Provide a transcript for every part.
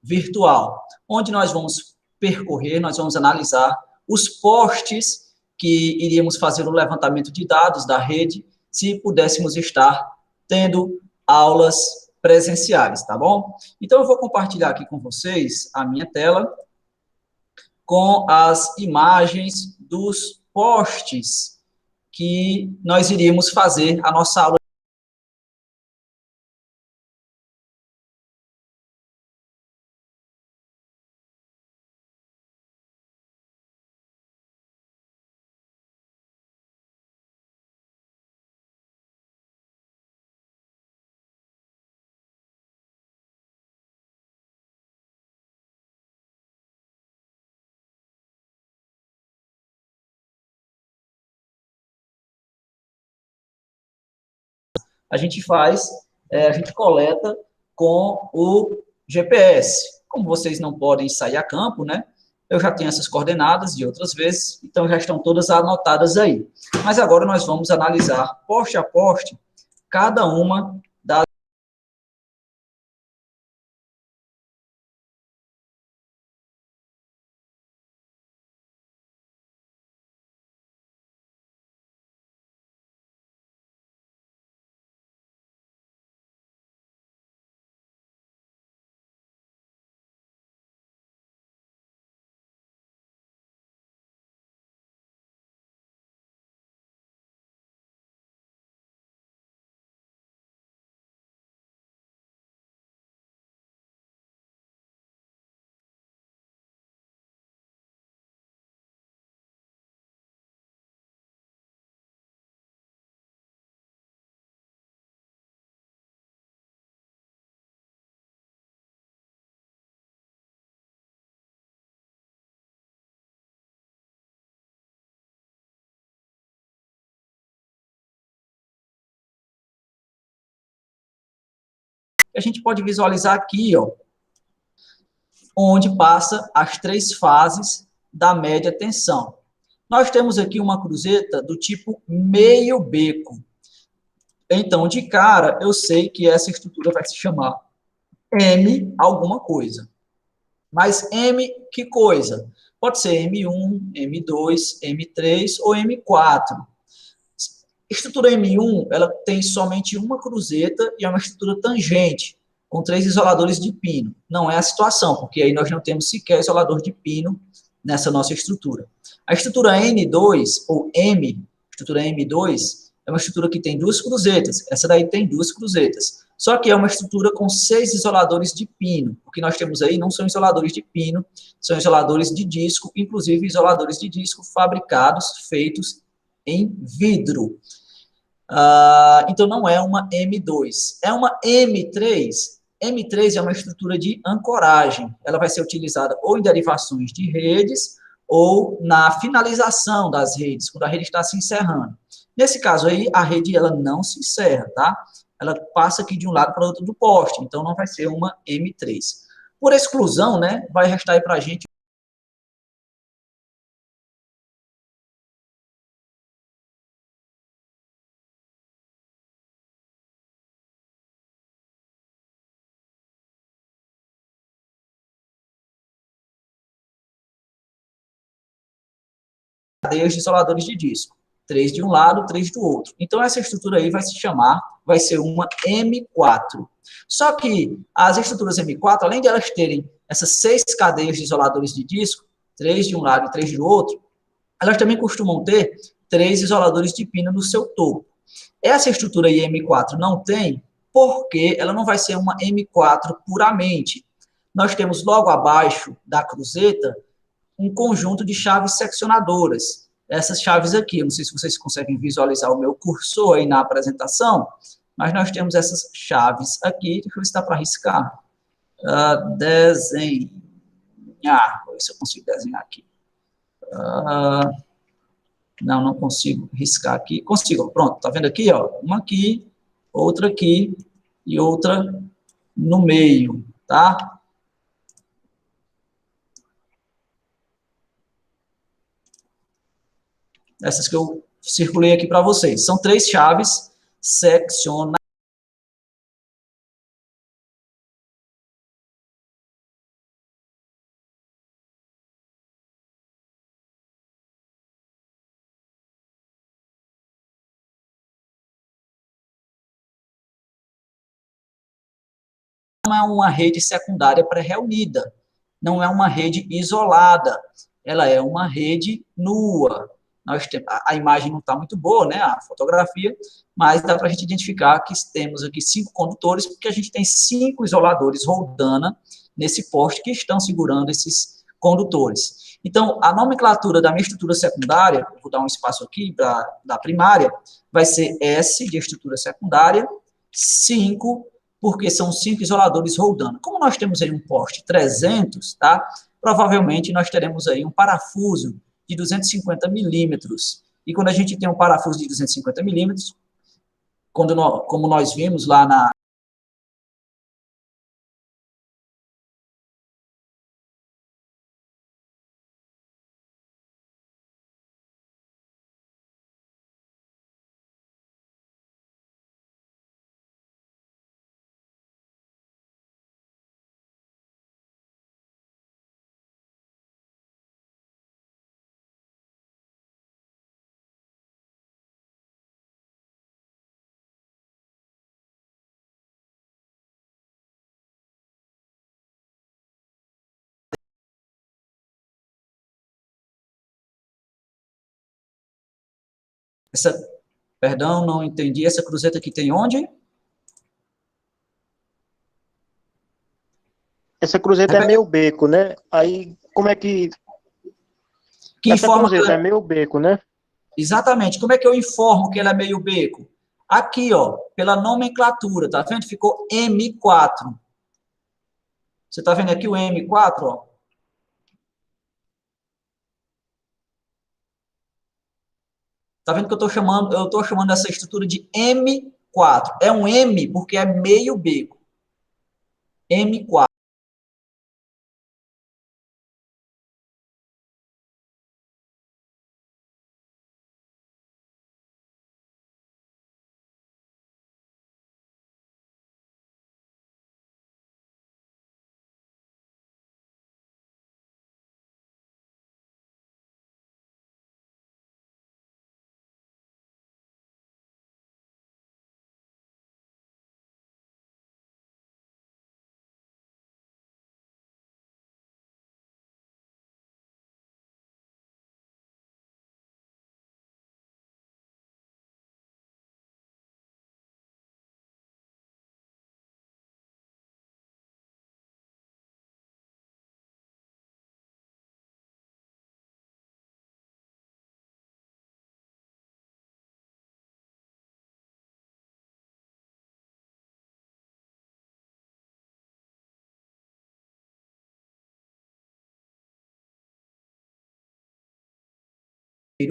Virtual, onde nós vamos percorrer, nós vamos analisar os postes que iríamos fazer o levantamento de dados da rede, se pudéssemos estar tendo aulas presenciais, tá bom? Então, eu vou compartilhar aqui com vocês a minha tela com as imagens dos postes que nós iríamos fazer a nossa aula. A gente a gente coleta com o GPS. Como vocês não podem sair a campo, né? Eu já tenho essas coordenadas de outras vezes, então já estão todas anotadas aí. Mas agora nós vamos analisar, poste a poste, cada uma das... A gente pode visualizar aqui, ó, onde passa as 3 fases da média tensão. Nós temos aqui uma cruzeta do tipo meio beco. Então, de cara, eu sei que essa estrutura vai se chamar M alguma coisa. Mas M, que coisa? Pode ser M1, M2, M3 ou M4. Estrutura M1, ela tem somente uma cruzeta e é uma estrutura tangente, com 3 isoladores de pino. Não é a situação, porque aí nós não temos sequer isolador de pino nessa nossa estrutura. A estrutura N2, ou M, estrutura M2, é uma estrutura que tem 2 cruzetas. Essa daí tem 2 cruzetas. Só que é uma estrutura com 6 isoladores de pino. O que nós temos aí não são isoladores de pino, são isoladores de disco, inclusive isoladores de disco fabricados, feitos em vidro. Então, não é uma M2. É uma M3. M3 é uma estrutura de ancoragem. Ela vai ser utilizada ou em derivações de redes ou na finalização das redes, quando a rede está se encerrando. Nesse caso aí, a rede ela não se encerra, tá? Ela passa aqui de um lado para o outro do poste, então não vai ser uma M3. Por exclusão, né, vai restar aí para a gente cadeias de isoladores de disco. 3 de um lado, 3 do outro. Então, essa estrutura aí vai ser uma M4. Só que as estruturas M4, além de elas terem essas 6 cadeias de isoladores de disco, 3 de um lado e 3 do outro, elas também costumam ter 3 isoladores de pino no seu topo. Essa estrutura aí M4 não tem, porque ela não vai ser uma M4 puramente. Nós temos logo abaixo da cruzeta um conjunto de chaves seccionadoras. Essas chaves aqui, eu não sei se vocês conseguem visualizar o meu cursor aí na apresentação, mas nós temos essas chaves aqui, deixa eu ver se dá para riscar. Desenhar. Vou ver se eu consigo desenhar aqui. Não, não consigo riscar aqui. Consigo, pronto, tá vendo aqui, ó? Uma aqui, outra aqui e outra no meio, tá? Essas que eu circulei aqui para vocês. São 3 chaves seccionais. Não é uma rede secundária pré-reunida, não é uma rede isolada, ela é uma rede nua. A imagem não está muito boa, né, a fotografia, mas dá para a gente identificar que temos aqui 5 condutores, porque a gente tem 5 isoladores Roldana nesse poste que estão segurando esses condutores. Então, a nomenclatura da minha estrutura secundária, vou dar um espaço aqui da primária, vai ser S de estrutura secundária, 5 porque são 5 isoladores Roldana. Como nós temos aí um poste 300, tá? Provavelmente nós teremos aí um parafuso de 250 milímetros. E quando a gente tem um parafuso de 250 milímetros, como nós vimos lá na essa, perdão, não entendi, essa cruzeta aqui tem onde? Essa cruzeta é meio beco, né? Aí, como é que... Que Essa informa que cruzeta ela, é meio beco, né? exatamente, como é que eu informo que ela é meio beco? Aqui, ó, pela nomenclatura, tá vendo? Ficou M4. Você tá vendo aqui o M4, ó? Tá vendo que eu estou chamando essa estrutura de M4. É um M porque é meio beco. M4.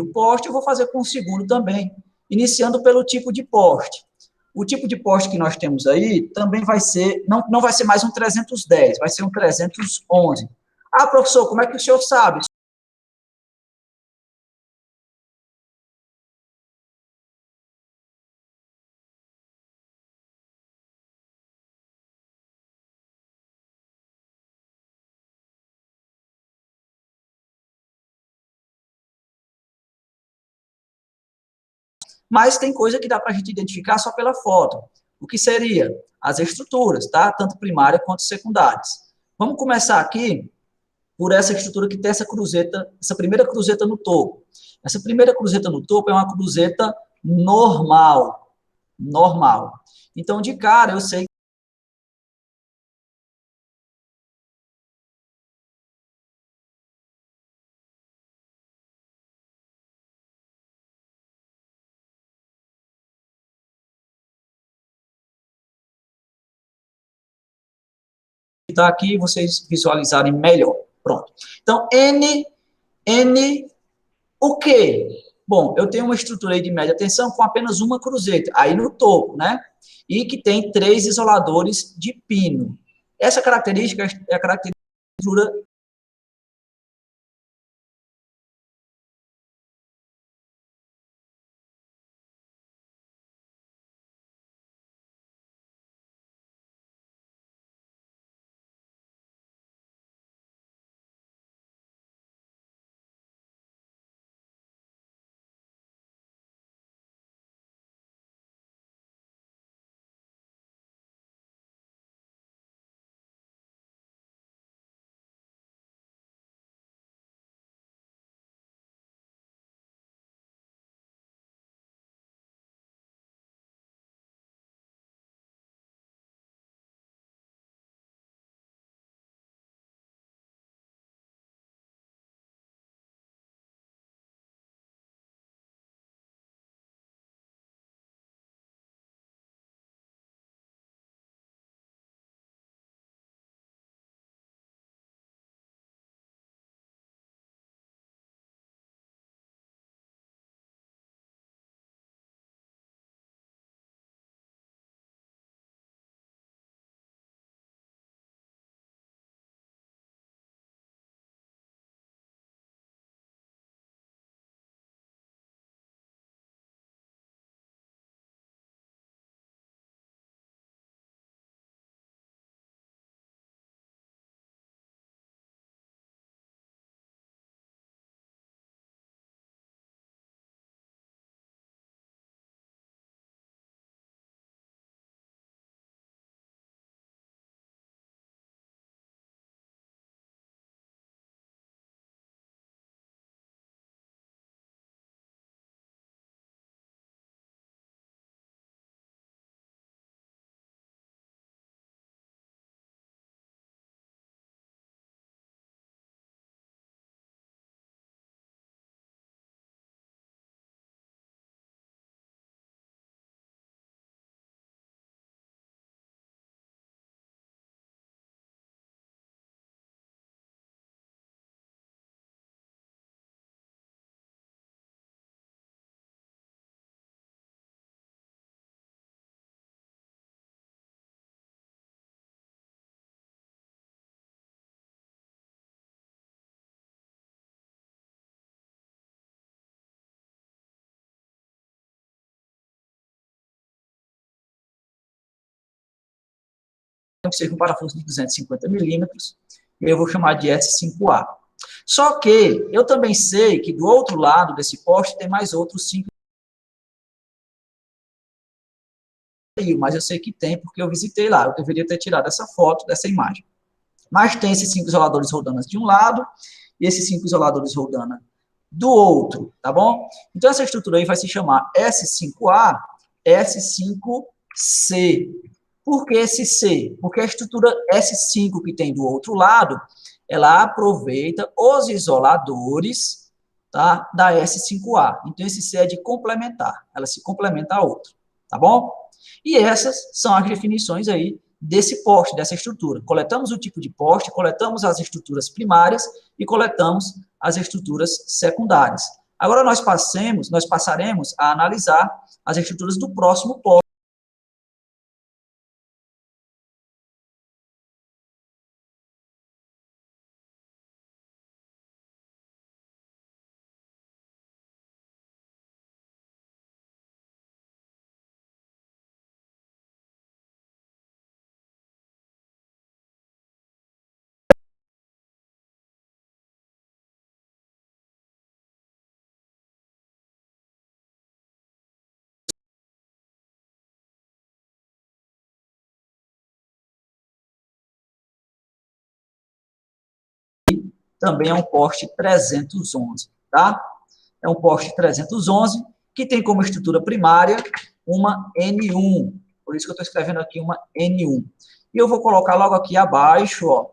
O poste eu vou fazer com o segundo também, iniciando pelo tipo de poste. O tipo de poste que nós temos aí também vai ser, não vai ser mais um 310, vai ser um 311. Ah, professor, como é que o senhor sabe? Mas tem coisa que dá para a gente identificar só pela foto. O que seria? As estruturas, tá? Tanto primária quanto secundárias. Vamos começar aqui por essa estrutura que tem essa cruzeta, essa primeira cruzeta no topo. Essa primeira cruzeta no topo é uma cruzeta normal. Normal. Então, de cara, eu sei tá aqui, vocês visualizarem melhor. Pronto. Então, N, o quê? Bom, eu tenho uma estrutura aí de média tensão com apenas uma cruzeta, aí no topo, né? E que tem 3 isoladores de pino. Essa característica é a característica da estrutura que seja um parafuso de 250 milímetros, e eu vou chamar de S5A. Só que eu também sei que do outro lado desse poste tem mais outros 5, mas eu sei que tem porque eu visitei lá. Eu deveria ter tirado essa foto dessa imagem. Mas tem esses 5 isoladores roldanas de um lado e esses 5 isoladores roldana do outro, tá bom? Então essa estrutura aí vai se chamar S5A, S5C. Por que esse C? Porque a estrutura S5 que tem do outro lado, ela aproveita os isoladores, tá, da S5A. Então, esse C é de complementar. Ela se complementa a outra, tá bom? E essas são as definições aí desse poste, dessa estrutura. Coletamos o tipo de poste, coletamos as estruturas primárias e coletamos as estruturas secundárias. Agora, nós passaremos a analisar as estruturas do próximo poste. Também é um poste 311, tá? É um poste 311 que tem como estrutura primária uma N1. Por isso que eu estou escrevendo aqui uma N1. E eu vou colocar logo aqui abaixo, ó,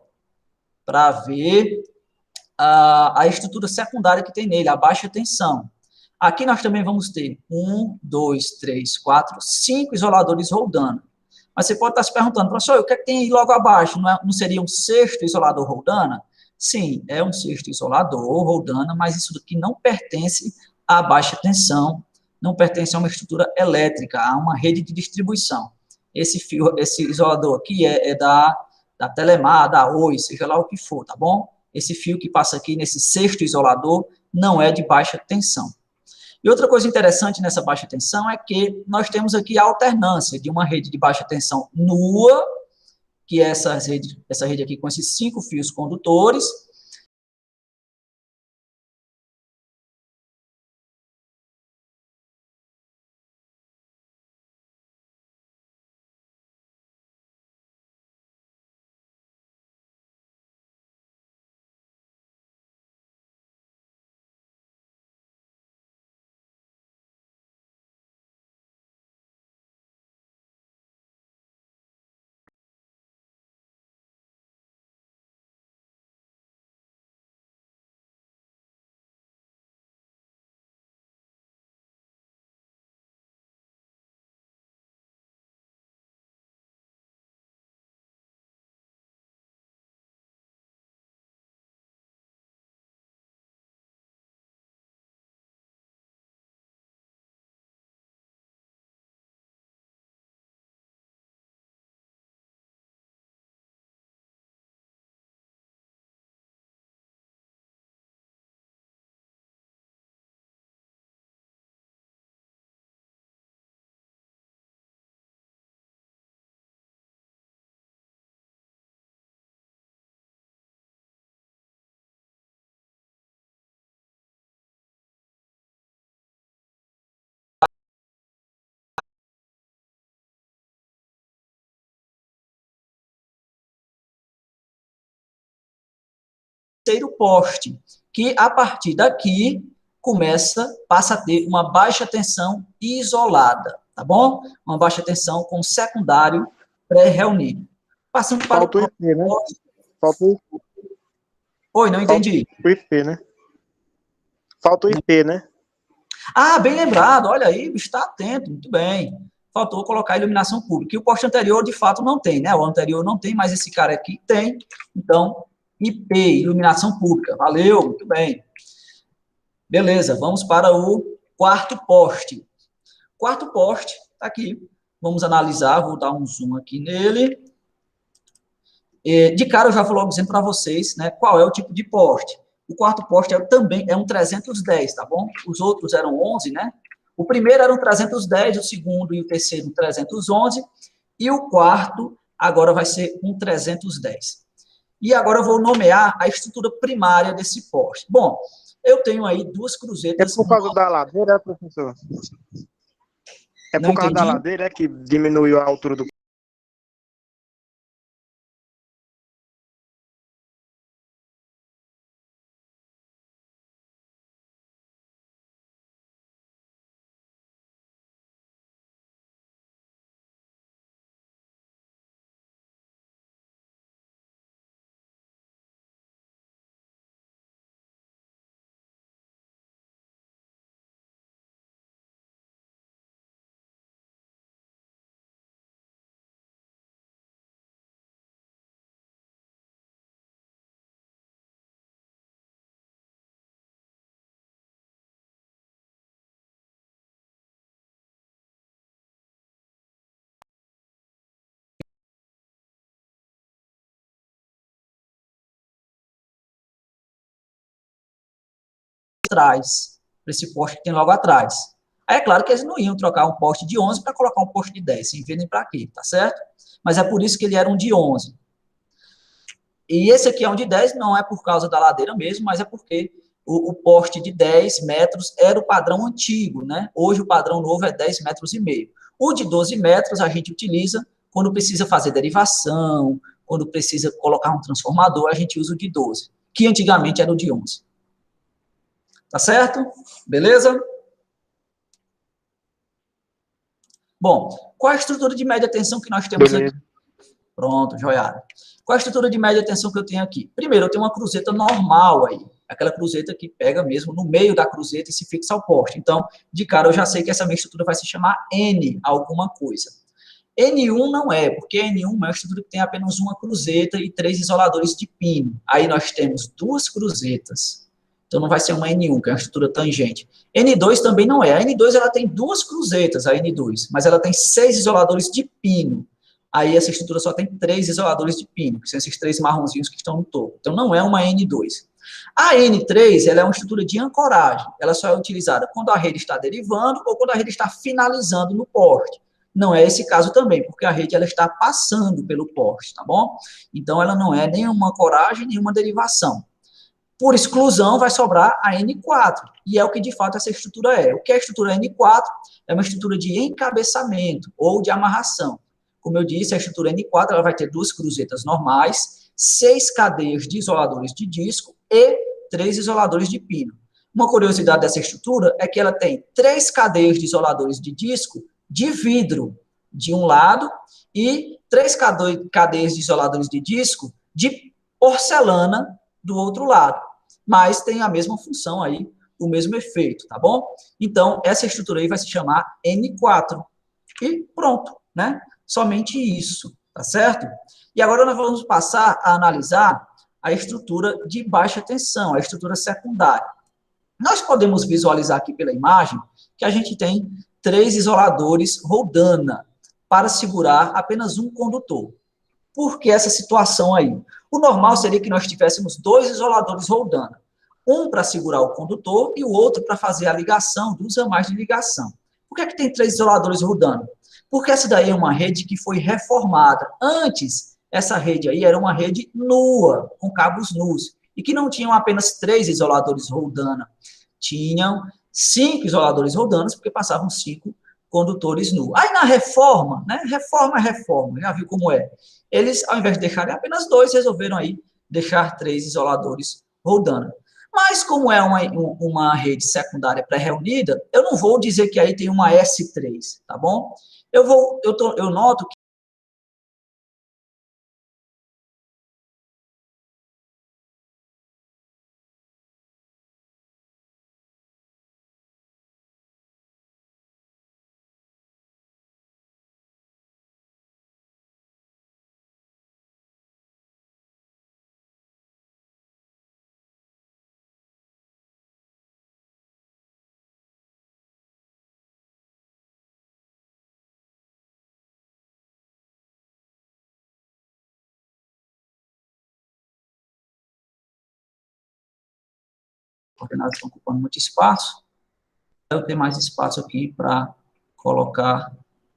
para ver a estrutura secundária que tem nele, a baixa tensão. Aqui nós também vamos ter 1, 2, 3, 4, 5 isoladores roldando. Mas você pode estar se perguntando, professor, o que é que tem aí logo abaixo? Não seria um sexto isolador Roldana? Sim, é um sexto isolador Roldana, mas isso daqui não pertence à baixa tensão, não pertence a uma estrutura elétrica, a uma rede de distribuição. Esse fio, esse isolador aqui é da Telemar, da Oi, seja lá o que for, tá bom? Esse fio que passa aqui nesse sexto isolador não é de baixa tensão. E outra coisa interessante nessa baixa tensão é que nós temos aqui a alternância de uma rede de baixa tensão nua, que é essa rede aqui com esses 5 fios condutores, terceiro poste, que a partir daqui passa a ter uma baixa tensão isolada, tá bom? Uma baixa tensão com secundário pré-reunido. Passando para Falta o IP, né? Falta o Oi, não entendi. IP, né? Falta o IP, né? Ah, bem lembrado, olha aí, está atento, muito bem. Faltou colocar iluminação pública. E o poste anterior, de fato, não tem, né? O anterior não tem, mas esse cara aqui tem. Então, IP, iluminação pública. Valeu, muito bem. Beleza, vamos para o quarto poste. Quarto poste, está aqui. Vamos analisar, vou dar um zoom aqui nele. De cara, eu já vou logo dizendo para vocês, né, qual é o tipo de poste. O quarto poste também é um 310, tá bom? Os outros eram 11, né? O primeiro era um 310, o segundo e o terceiro um 311, e o quarto agora vai ser um 310. E agora eu vou nomear a estrutura primária desse poste. Bom, eu tenho aí duas cruzetas. É por causa da ladeira, professor? É por causa da ladeira que diminuiu a altura do... Atrás, para esse poste que tem logo atrás. Aí é claro que eles não iam trocar um poste de 11 para colocar um poste de 10, sem ver nem para quê, tá certo? Mas é por isso que ele era um de 11. E esse aqui é um de 10, não é por causa da ladeira mesmo, mas é porque o poste de 10 metros era o padrão antigo, né? Hoje o padrão novo é 10 metros e meio. O de 12 metros a gente utiliza quando precisa fazer derivação, quando precisa colocar um transformador, a gente usa o de 12, que antigamente era o de 11. Tá certo? Beleza? Bom, qual a estrutura de média tensão que nós temos aqui? Pronto, joiada. Qual a estrutura de média tensão que eu tenho aqui? Primeiro, eu tenho uma cruzeta normal aí. Aquela cruzeta que pega mesmo no meio da cruzeta e se fixa ao poste. Então, de cara, eu já sei que essa minha estrutura vai se chamar N alguma coisa. N1 não é, porque N1 é uma estrutura que tem apenas uma cruzeta e 3 isoladores de pino. Aí nós temos 2 cruzetas. Então não vai ser uma N1, que é uma estrutura tangente. N2 também não é. A N2 ela tem 2 cruzetas, a N2, mas ela tem 6 isoladores de pino. Aí essa estrutura só tem 3 isoladores de pino, que são esses 3 marronzinhos que estão no topo. Então não é uma N2. A N3 ela é uma estrutura de ancoragem. Ela só é utilizada quando a rede está derivando ou quando a rede está finalizando no poste. Não é esse caso também, porque a rede ela está passando pelo poste, tá bom? Então ela não é nem uma ancoragem, nem uma derivação. Por exclusão, vai sobrar a N4, e é o que de fato essa estrutura é. O que é a estrutura N4? É uma estrutura de encabeçamento ou de amarração. Como eu disse, a estrutura N4 ela vai ter 2 cruzetas normais, 6 cadeias de isoladores de disco e 3 isoladores de pino. Uma curiosidade dessa estrutura é que ela tem 3 cadeias de isoladores de disco de vidro de um lado e 3 cadeias de isoladores de disco de porcelana do outro lado. Mas tem a mesma função aí, o mesmo efeito, tá bom? Então, essa estrutura aí vai se chamar N4. E pronto, né? Somente isso, tá certo? E agora nós vamos passar a analisar a estrutura de baixa tensão, a estrutura secundária. Nós podemos visualizar aqui pela imagem que a gente tem 3 isoladores Roldana para segurar apenas um condutor. Por que essa situação aí? O normal seria que nós tivéssemos 2 isoladores Roldana. Um para segurar o condutor e o outro para fazer a ligação dos ramais de ligação. Por que tem 3 isoladores Roldana? Porque essa daí é uma rede que foi reformada. Antes, essa rede aí era uma rede nua, com cabos nus, e que não tinham apenas 3 isoladores Roldana. Tinham 5 isoladores Roldanas, porque passavam 5 condutores nus. Aí na reforma, né? Reforma, já viu como é? Eles, ao invés de deixarem apenas 2, resolveram aí deixar 3 isoladores Roldana. Mas como é uma rede secundária pré-reunida, eu não vou dizer que aí tem uma S3, tá bom? Eu noto que coordenadas estão ocupando muito espaço, eu tenho mais espaço aqui para colocar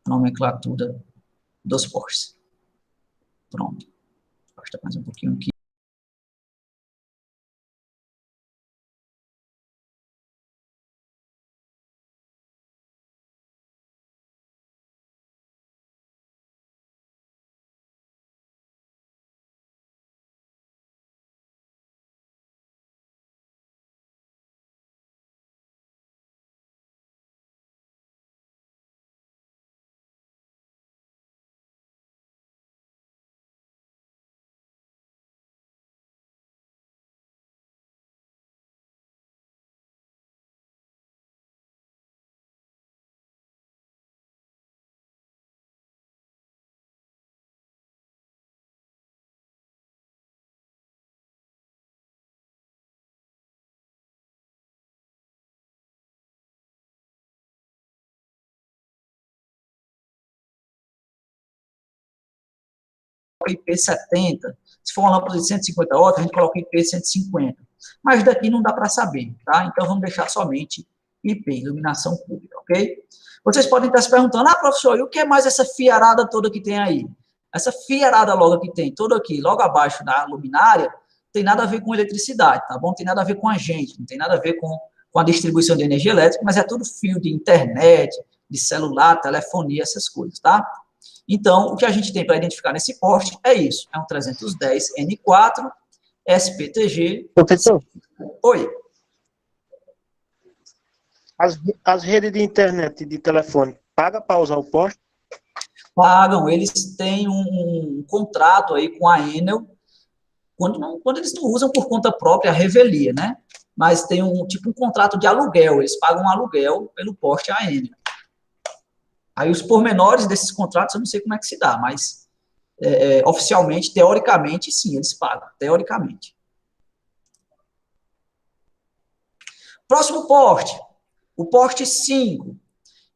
a nomenclatura dos postes. Pronto. Basta mais um pouquinho aqui. IP70, se for uma lâmpada de 150 watts, a gente coloca IP150. Mas daqui não dá para saber, tá? Então vamos deixar somente IP, iluminação pública, ok? Vocês podem estar se perguntando, professor, e o que é mais essa fiarada toda que tem aí? Essa fiarada logo que tem, toda aqui, logo abaixo da luminária, tem nada a ver com eletricidade, tá bom? Tem nada a ver com a gente, não tem nada a ver com a distribuição de energia elétrica, mas é tudo fio de internet, de celular, telefonia, essas coisas, tá? Então, o que a gente tem para identificar nesse poste é isso. É um 310 N4 SPTG. Professor, Oi. as redes de internet e de telefone paga para usar o poste? Pagam, eles têm um contrato aí com a Enel, quando eles não usam por conta própria a revelia, né? Mas tem um contrato de aluguel, eles pagam um aluguel pelo poste a Enel. Aí os pormenores desses contratos eu não sei como é que se dá, mas oficialmente, teoricamente, sim, eles pagam, teoricamente. Próximo porte, o porte 5.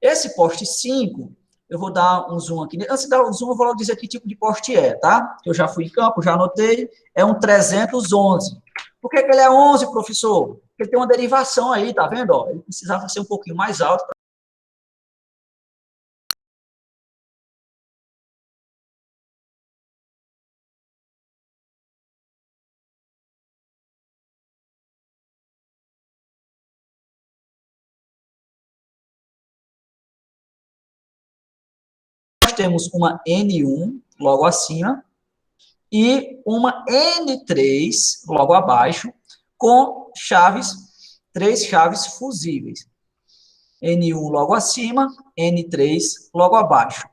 Esse porte 5, eu vou dar um zoom aqui. Antes de dar um zoom, eu vou logo dizer que tipo de porte é, tá? Eu já fui em campo, já anotei. É um 311. Por que ele é 11, professor? Porque ele tem uma derivação aí, tá vendo? Ó, ele precisava ser um pouquinho mais alto. Nós temos uma N1 logo acima e uma N3 logo abaixo com três chaves fusíveis. N1 logo acima, N3 logo abaixo.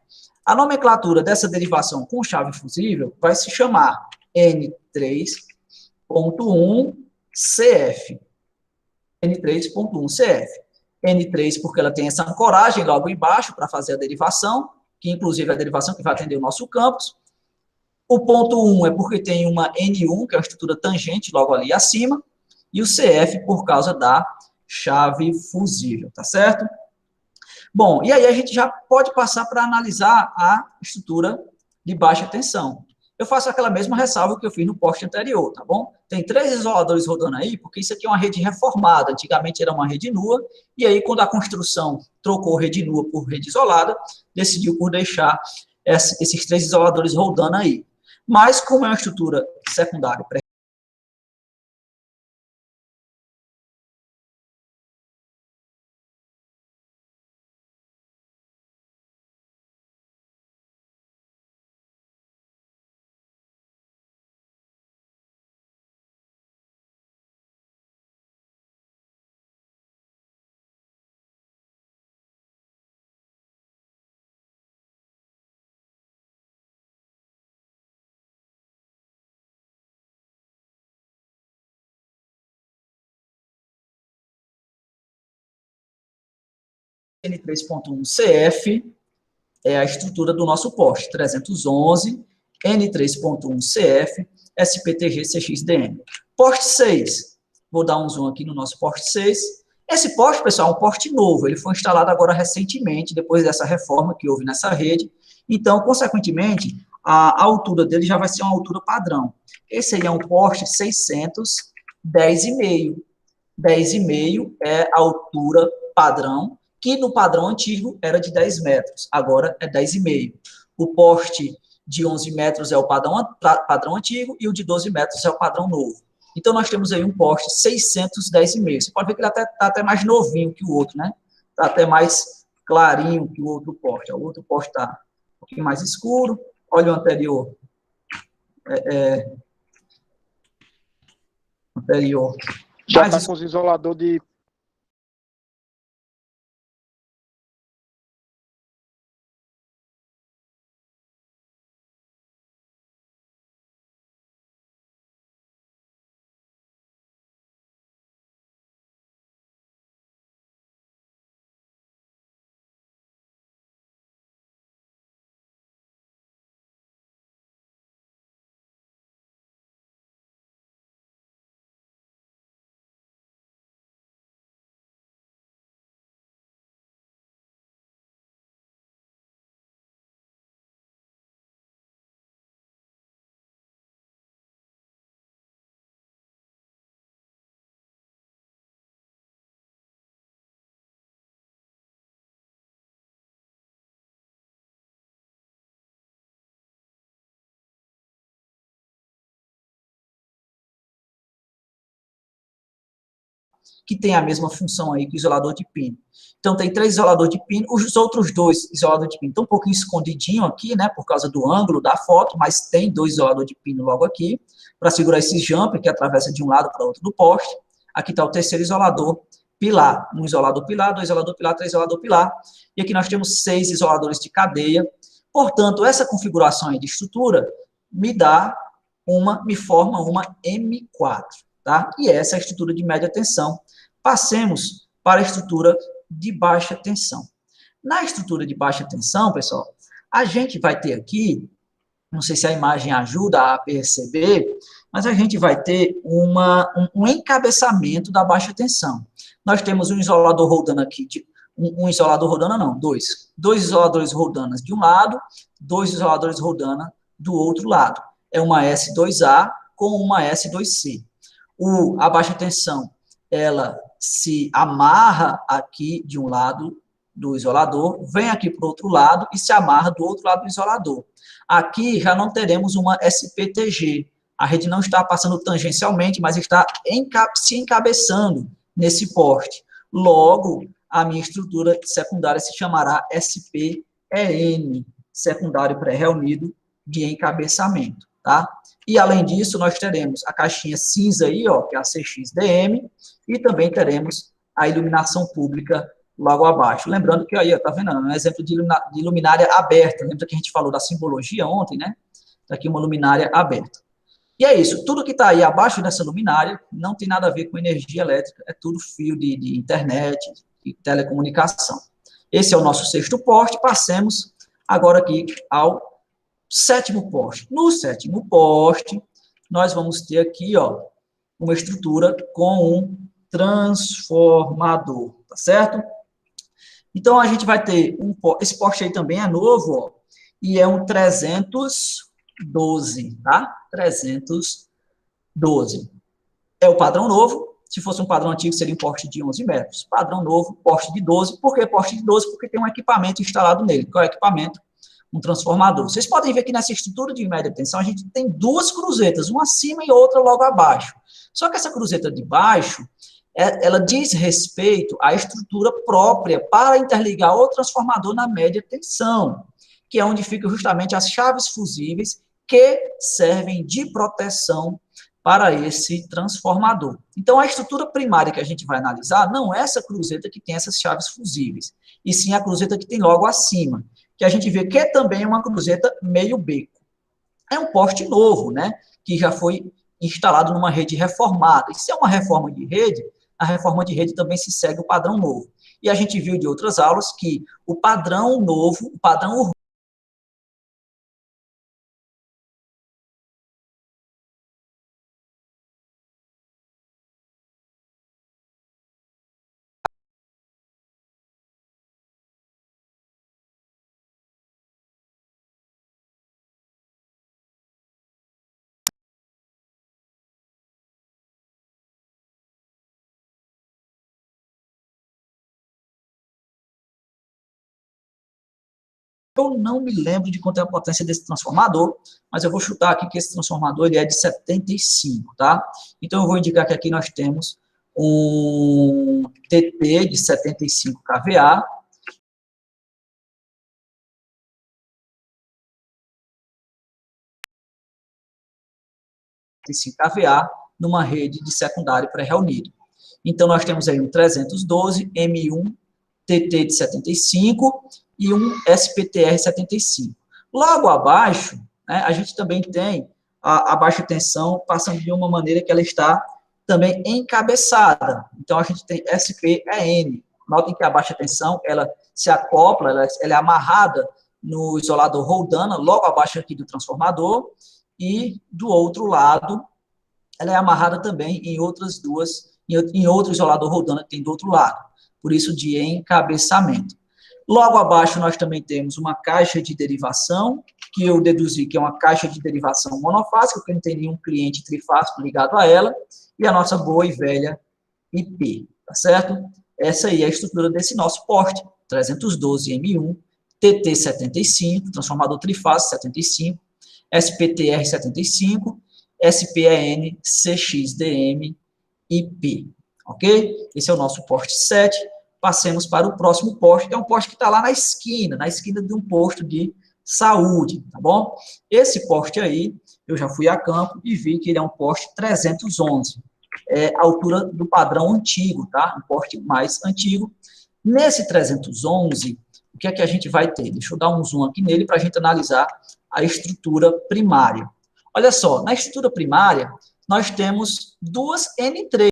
A nomenclatura dessa derivação com chave fusível vai se chamar N3.1CF. N3.1CF. N3 porque ela tem essa ancoragem logo embaixo para fazer a derivação, que inclusive é a derivação que vai atender o nosso campus. O ponto 1 é porque tem uma N1, que é uma estrutura tangente logo ali acima, e o CF por causa da chave fusível, tá certo? Bom, e aí a gente já pode passar para analisar a estrutura de baixa tensão. Eu faço aquela mesma ressalva que eu fiz no poste anterior, tá bom? Tem 3 isoladores rodando aí, porque isso aqui é uma rede reformada, antigamente era uma rede nua, e aí quando a construção trocou rede nua por rede isolada, decidiu por deixar esses 3 isoladores rodando aí. Mas como é uma estrutura secundária N3.1CF é a estrutura do nosso poste, 311, N3.1CF, SPTG CXDN. Poste 6, vou dar um zoom aqui no nosso poste 6. Esse poste, pessoal, é um poste novo, ele foi instalado agora recentemente, depois dessa reforma que houve nessa rede. Então, consequentemente, a altura dele já vai ser uma altura padrão. Esse aí é um poste 600, 10,5. 10,5 é a altura padrão, que no padrão antigo era de 10 metros, agora é 10,5. O poste de 11 metros é o padrão antigo e o de 12 metros é o padrão novo. Então, nós temos aí um poste 610,5. Você pode ver que ele está até mais novinho que o outro, né? Está até mais clarinho que o outro poste. O outro poste está um pouquinho mais escuro. Olha o anterior. Anterior. Já está com os isoladores de... que tem a mesma função aí que o isolador de pino. Então, tem 3 isoladores de pino, os outros 2 isoladores de pino estão um pouquinho escondidinho aqui, né, por causa do ângulo da foto, mas tem 2 isoladores de pino logo aqui, para segurar esse jumper que atravessa de um lado para o outro do poste. Aqui está o terceiro isolador pilar, um isolador pilar, 2 isolador pilar, 3 isolador pilar, e aqui nós temos 6 isoladores de cadeia. Portanto, essa configuração aí de estrutura me forma uma M4, tá? E essa é a estrutura de média tensão. Passemos para a estrutura de baixa tensão. Na estrutura de baixa tensão, pessoal, a gente vai ter aqui, não sei se a imagem ajuda a perceber, mas a gente vai ter um encabeçamento da baixa tensão. Nós temos um isolador rodando aqui, um isolador rodando não, dois isoladores rodando de um lado, dois isoladores rodando do outro lado. É uma S2A com uma S2C. A baixa tensão, ela se amarra aqui de um lado do isolador, vem aqui para o outro lado e se amarra do outro lado do isolador. Aqui já não teremos uma SPTG. A rede não está passando tangencialmente, mas está se encabeçando nesse porte. Logo, a minha estrutura secundária se chamará SPEN, secundário pré-reunido de encabeçamento, tá? E, além disso, nós teremos a caixinha cinza aí, ó, que é a CXDM, e também teremos a iluminação pública logo abaixo. Lembrando que aí, ó, tá vendo? É um exemplo de luminária aberta. Lembra que a gente falou da simbologia ontem, né? Tá aqui uma luminária aberta. E é isso. Tudo que está aí abaixo dessa luminária não tem nada a ver com energia elétrica. É tudo fio de internet, de telecomunicação. Esse é o nosso sexto poste. Passemos agora aqui ao sétimo poste. No sétimo poste, nós vamos ter aqui, ó, uma estrutura com um transformador, tá certo? Então, a gente vai ter esse poste aí também é novo, ó, e é um 312, tá? 312. É o padrão novo. Se fosse um padrão antigo, seria um poste de 11 metros. Padrão novo, poste de 12. Por que poste de 12? Porque tem um equipamento instalado nele. Qual é o equipamento? Um transformador. Vocês podem ver que nessa estrutura de média tensão, a gente tem duas cruzetas, uma acima e outra logo abaixo. Só que essa cruzeta de baixo, ela diz respeito à estrutura própria para interligar o transformador na média tensão, que é onde ficam justamente as chaves fusíveis que servem de proteção para esse transformador. Então, a estrutura primária que a gente vai analisar não é essa cruzeta que tem essas chaves fusíveis, e sim a cruzeta que tem logo acima, que a gente vê que é também uma cruzeta meio beco. É um poste novo, né, que já foi instalado numa rede reformada. E se é uma reforma de rede, a reforma de rede também se segue o padrão novo. E a gente viu de outras aulas que o padrão novo, o padrão eu não me lembro de quanto é a potência desse transformador, mas eu vou chutar aqui que esse transformador ele é de 75, tá? Então, eu vou indicar que aqui nós temos um TT de 75 kVA, numa rede de secundário pré-reunido. Então, nós temos aí um 312 M1 TT de 75 e um SPTR 75. Logo abaixo, né, a gente também tem a baixa tensão passando de uma maneira que ela está também encabeçada. Então, a gente tem SPEN. Notem que a baixa tensão, ela se acopla, ela é amarrada no isolador Roldana, logo abaixo aqui do transformador, e do outro lado, ela é amarrada também em outras duas, em outro isolador Roldana que tem do outro lado. Por isso, de encabeçamento. Logo abaixo, nós também temos uma caixa de derivação, que eu deduzi que é uma caixa de derivação monofásica, porque não tem nenhum cliente trifásico ligado a ela, e a nossa boa e velha IP, tá certo? Essa aí é a estrutura desse nosso porte, 312 M1, TT75, transformador trifásico 75, SPTR 75, SPEN, CXDM, IP, ok? Esse é o nosso porte 7. Passemos para o próximo poste, que é um poste que está lá na esquina de um posto de saúde, tá bom? Esse poste aí, eu já fui a campo e vi que ele é um poste 311, a altura do padrão antigo, tá? Um poste mais antigo. Nesse 311, o que é que a gente vai ter? Deixa eu dar um zoom aqui nele para a gente analisar a estrutura primária. Olha só, na estrutura primária, nós temos duas N3.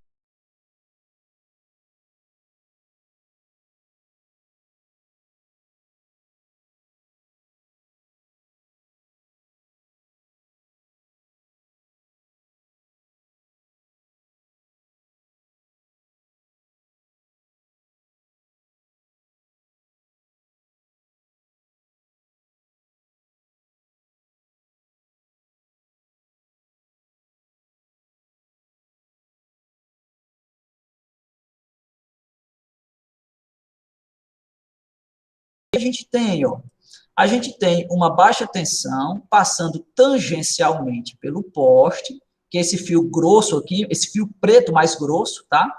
gente tem? Ó? A gente tem uma baixa tensão passando tangencialmente pelo poste, que é esse fio grosso aqui, esse fio preto mais grosso, tá?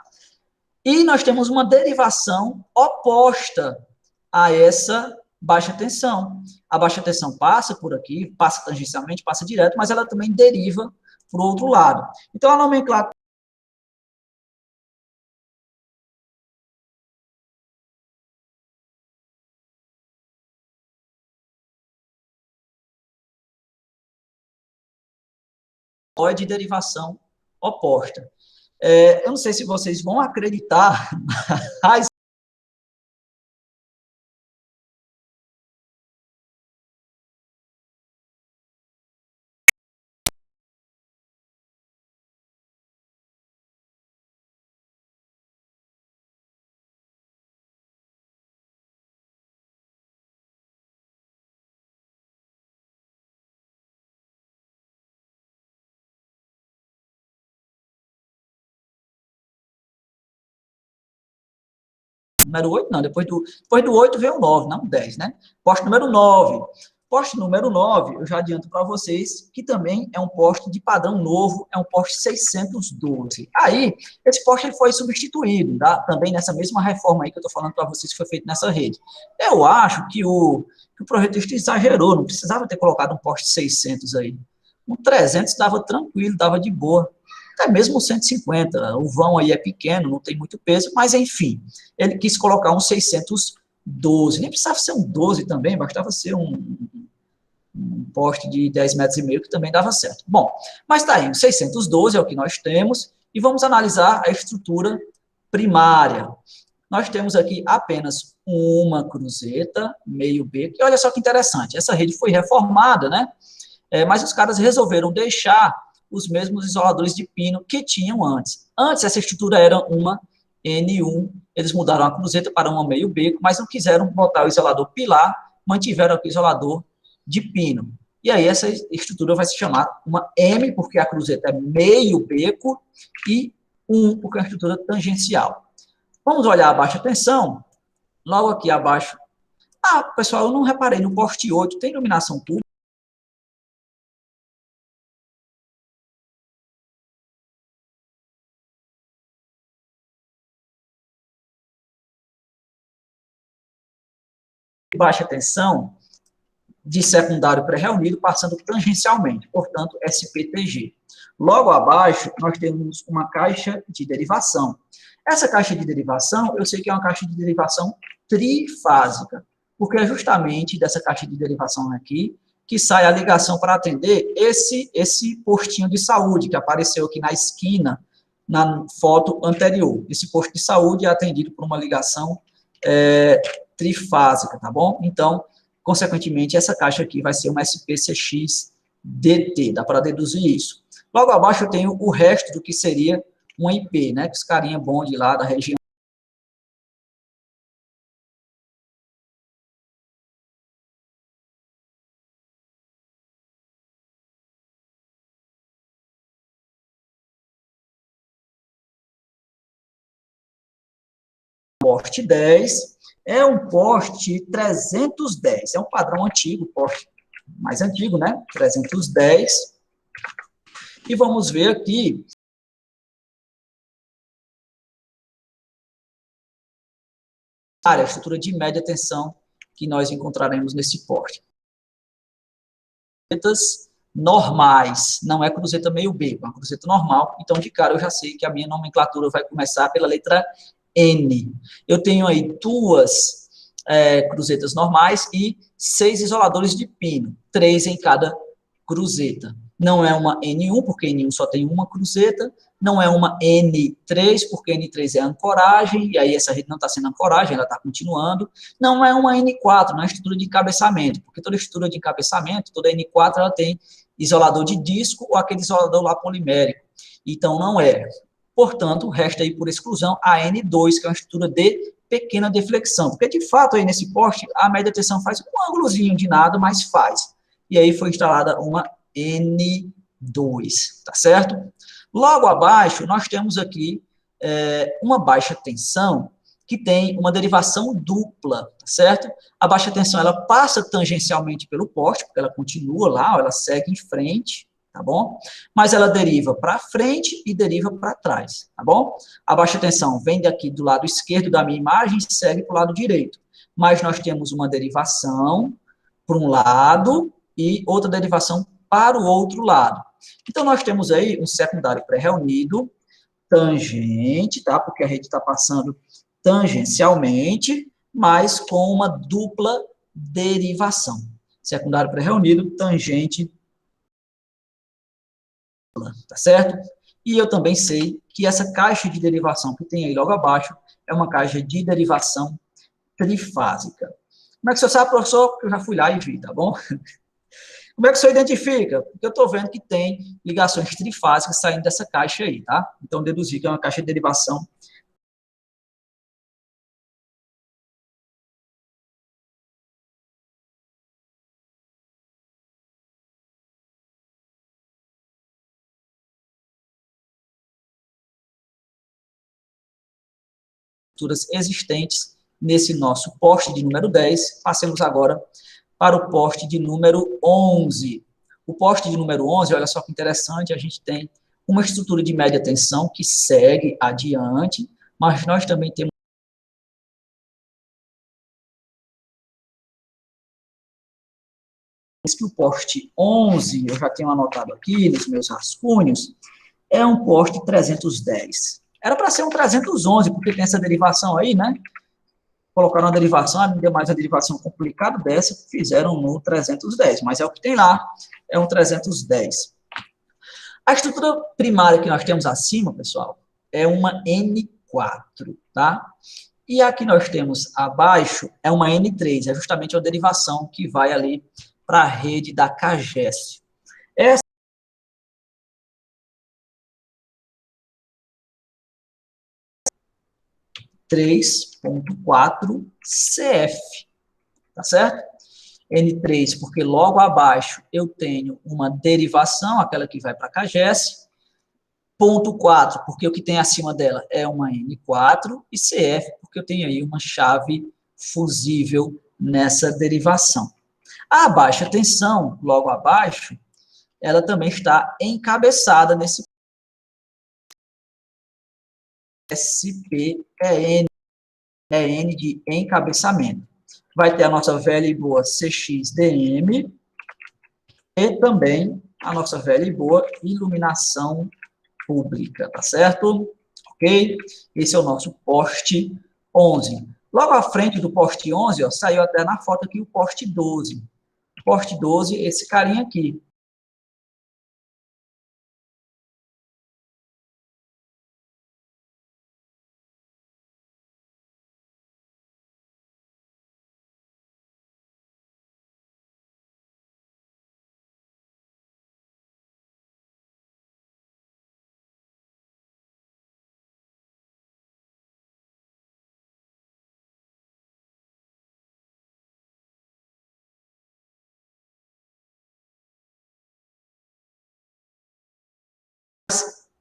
E nós temos uma derivação oposta a essa baixa tensão. A baixa tensão passa por aqui, passa tangencialmente, passa direto, mas ela também deriva para o outro lado. Então, a nomenclatura é de derivação oposta. Eu não sei se vocês vão acreditar, mas número 8, não, depois do 8 veio o 9, não o 10, né? Poste número 9. Poste número 9, eu já adianto para vocês que também é um poste de padrão novo, é um poste 612. Aí, esse poste ele foi substituído, tá? Também nessa mesma reforma aí que eu estou falando para vocês que foi feito nessa rede. Eu acho que o projetista exagerou, não precisava ter colocado um poste 600 aí. Um 300 dava tranquilo, dava de boa. Até mesmo 150, o vão aí é pequeno, não tem muito peso, mas enfim, ele quis colocar um 612, nem precisava ser um 12 também, bastava ser um poste de 10 metros e meio que também dava certo. Bom, mas tá aí, o 612 é o que nós temos, e vamos analisar a estrutura primária. Nós temos aqui apenas uma cruzeta, meio beco, e olha só que interessante, essa rede foi reformada, né? Mas os caras resolveram deixar os mesmos isoladores de pino que tinham antes. Antes, essa estrutura era uma N1, eles mudaram a cruzeta para uma meio beco, mas não quiseram botar o isolador pilar, mantiveram aqui o isolador de pino. E aí essa estrutura vai se chamar uma M, porque a cruzeta é meio beco, e 1, porque é uma estrutura tangencial. Vamos olhar a baixa tensão, logo aqui abaixo. Pessoal, eu não reparei, no poste 8 tem iluminação pública? Baixa tensão de secundário pré-reunido passando tangencialmente, portanto, SPTG. Logo abaixo, nós temos uma caixa de derivação. Essa caixa de derivação, eu sei que é uma caixa de derivação trifásica, porque é justamente dessa caixa de derivação aqui que sai a ligação para atender esse postinho de saúde que apareceu aqui na esquina, na foto anterior. Esse posto de saúde é atendido por uma ligação trifásica, tá bom? Então, consequentemente, essa caixa aqui vai ser uma SPCX-DT, dá para deduzir isso. Logo abaixo eu tenho o resto do que seria um IP, né, que os carinha bom de lá da região. Poste 10 é um poste 310, é um padrão antigo, poste mais antigo, né, 310. E vamos ver aqui a estrutura de média tensão que nós encontraremos nesse poste. Cruzetas normais, não é cruzeta meio B, é uma cruzeta normal, então de cara eu já sei que a minha nomenclatura vai começar pela letra N. Eu tenho aí duas cruzetas normais e 6 isoladores de pino, 3 em cada cruzeta. Não é uma N1, porque N1 só tem uma cruzeta, não é uma N3, porque N3 é ancoragem, e aí essa rede não está sendo ancoragem, ela está continuando. Não é uma N4, não é estrutura de encabeçamento, porque toda estrutura de encabeçamento, toda N4, ela tem isolador de disco ou aquele isolador lá polimérico. Então, não é. Portanto, resta aí por exclusão a N2, que é uma estrutura de pequena deflexão, porque de fato aí nesse poste a média tensão faz um ângulozinho de nada, mas faz. E aí foi instalada uma N2, tá certo? Logo abaixo, nós temos aqui uma baixa tensão que tem uma derivação dupla, tá certo? A baixa tensão, ela passa tangencialmente pelo poste, porque ela continua lá, ela segue em frente, tá bom? Mas ela deriva para frente e deriva para trás, tá bom? A baixa tensão vem daqui do lado esquerdo da minha imagem e segue para o lado direito. Mas nós temos uma derivação para um lado e outra derivação para o outro lado. Então, nós temos aí um secundário pré-reunido, tangente, tá? Porque a rede está passando tangencialmente, mas com uma dupla derivação. Secundário pré-reunido, tangente, tá certo? E eu também sei que essa caixa de derivação que tem aí logo abaixo é uma caixa de derivação trifásica. Como é que você sabe, professor? Porque eu já fui lá e vi, tá bom? Como é que você identifica? Porque eu estou vendo que tem ligações trifásicas saindo dessa caixa aí, tá? Então, deduzir que é uma caixa de derivação. Estruturas existentes nesse nosso poste de número 10. Passemos agora para o poste de número 11. O poste de número 11, olha só que interessante, a gente tem uma estrutura de média tensão que segue adiante, mas nós também temos que o poste 11, eu já tenho anotado aqui nos meus rascunhos, é um poste 310. Era para ser um 311, porque tem essa derivação aí, né? Colocaram uma derivação, não deu mais a derivação complicada dessa, fizeram no 310, mas é o que tem lá, é um 310. A estrutura primária que nós temos acima, pessoal, é uma N4, tá? E a que nós temos abaixo é uma N3, é justamente a derivação que vai ali para a rede da CAGES. Essa 3.4 CF, tá certo? N3, porque logo abaixo eu tenho uma derivação, aquela que vai para a CAGES, ponto 4, porque o que tem acima dela é uma N4, e CF, porque eu tenho aí uma chave fusível nessa derivação. A baixa tensão, logo abaixo, ela também está encabeçada nesse SPEN, é N de encabeçamento. Vai ter a nossa velha e boa CXDM e também a nossa velha e boa iluminação pública, tá certo? Ok? Esse é o nosso poste 11. Logo à frente do poste 11, ó, saiu até na foto aqui o poste 12. Poste 12, esse carinha aqui.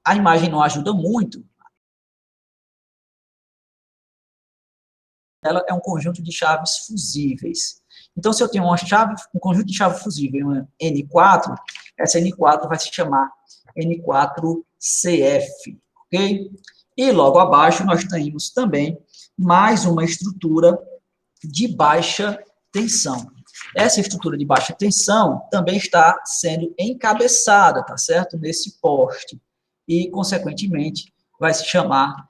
A imagem não ajuda muito. Ela é um conjunto de chaves fusíveis. Então, se eu tenho um conjunto de chaves fusíveis, uma N4, essa N4 vai se chamar N4CF, ok? E logo abaixo nós temos também mais uma estrutura de baixa tensão. Essa estrutura de baixa tensão também está sendo encabeçada, tá certo? Nesse poste. E, consequentemente, vai se chamar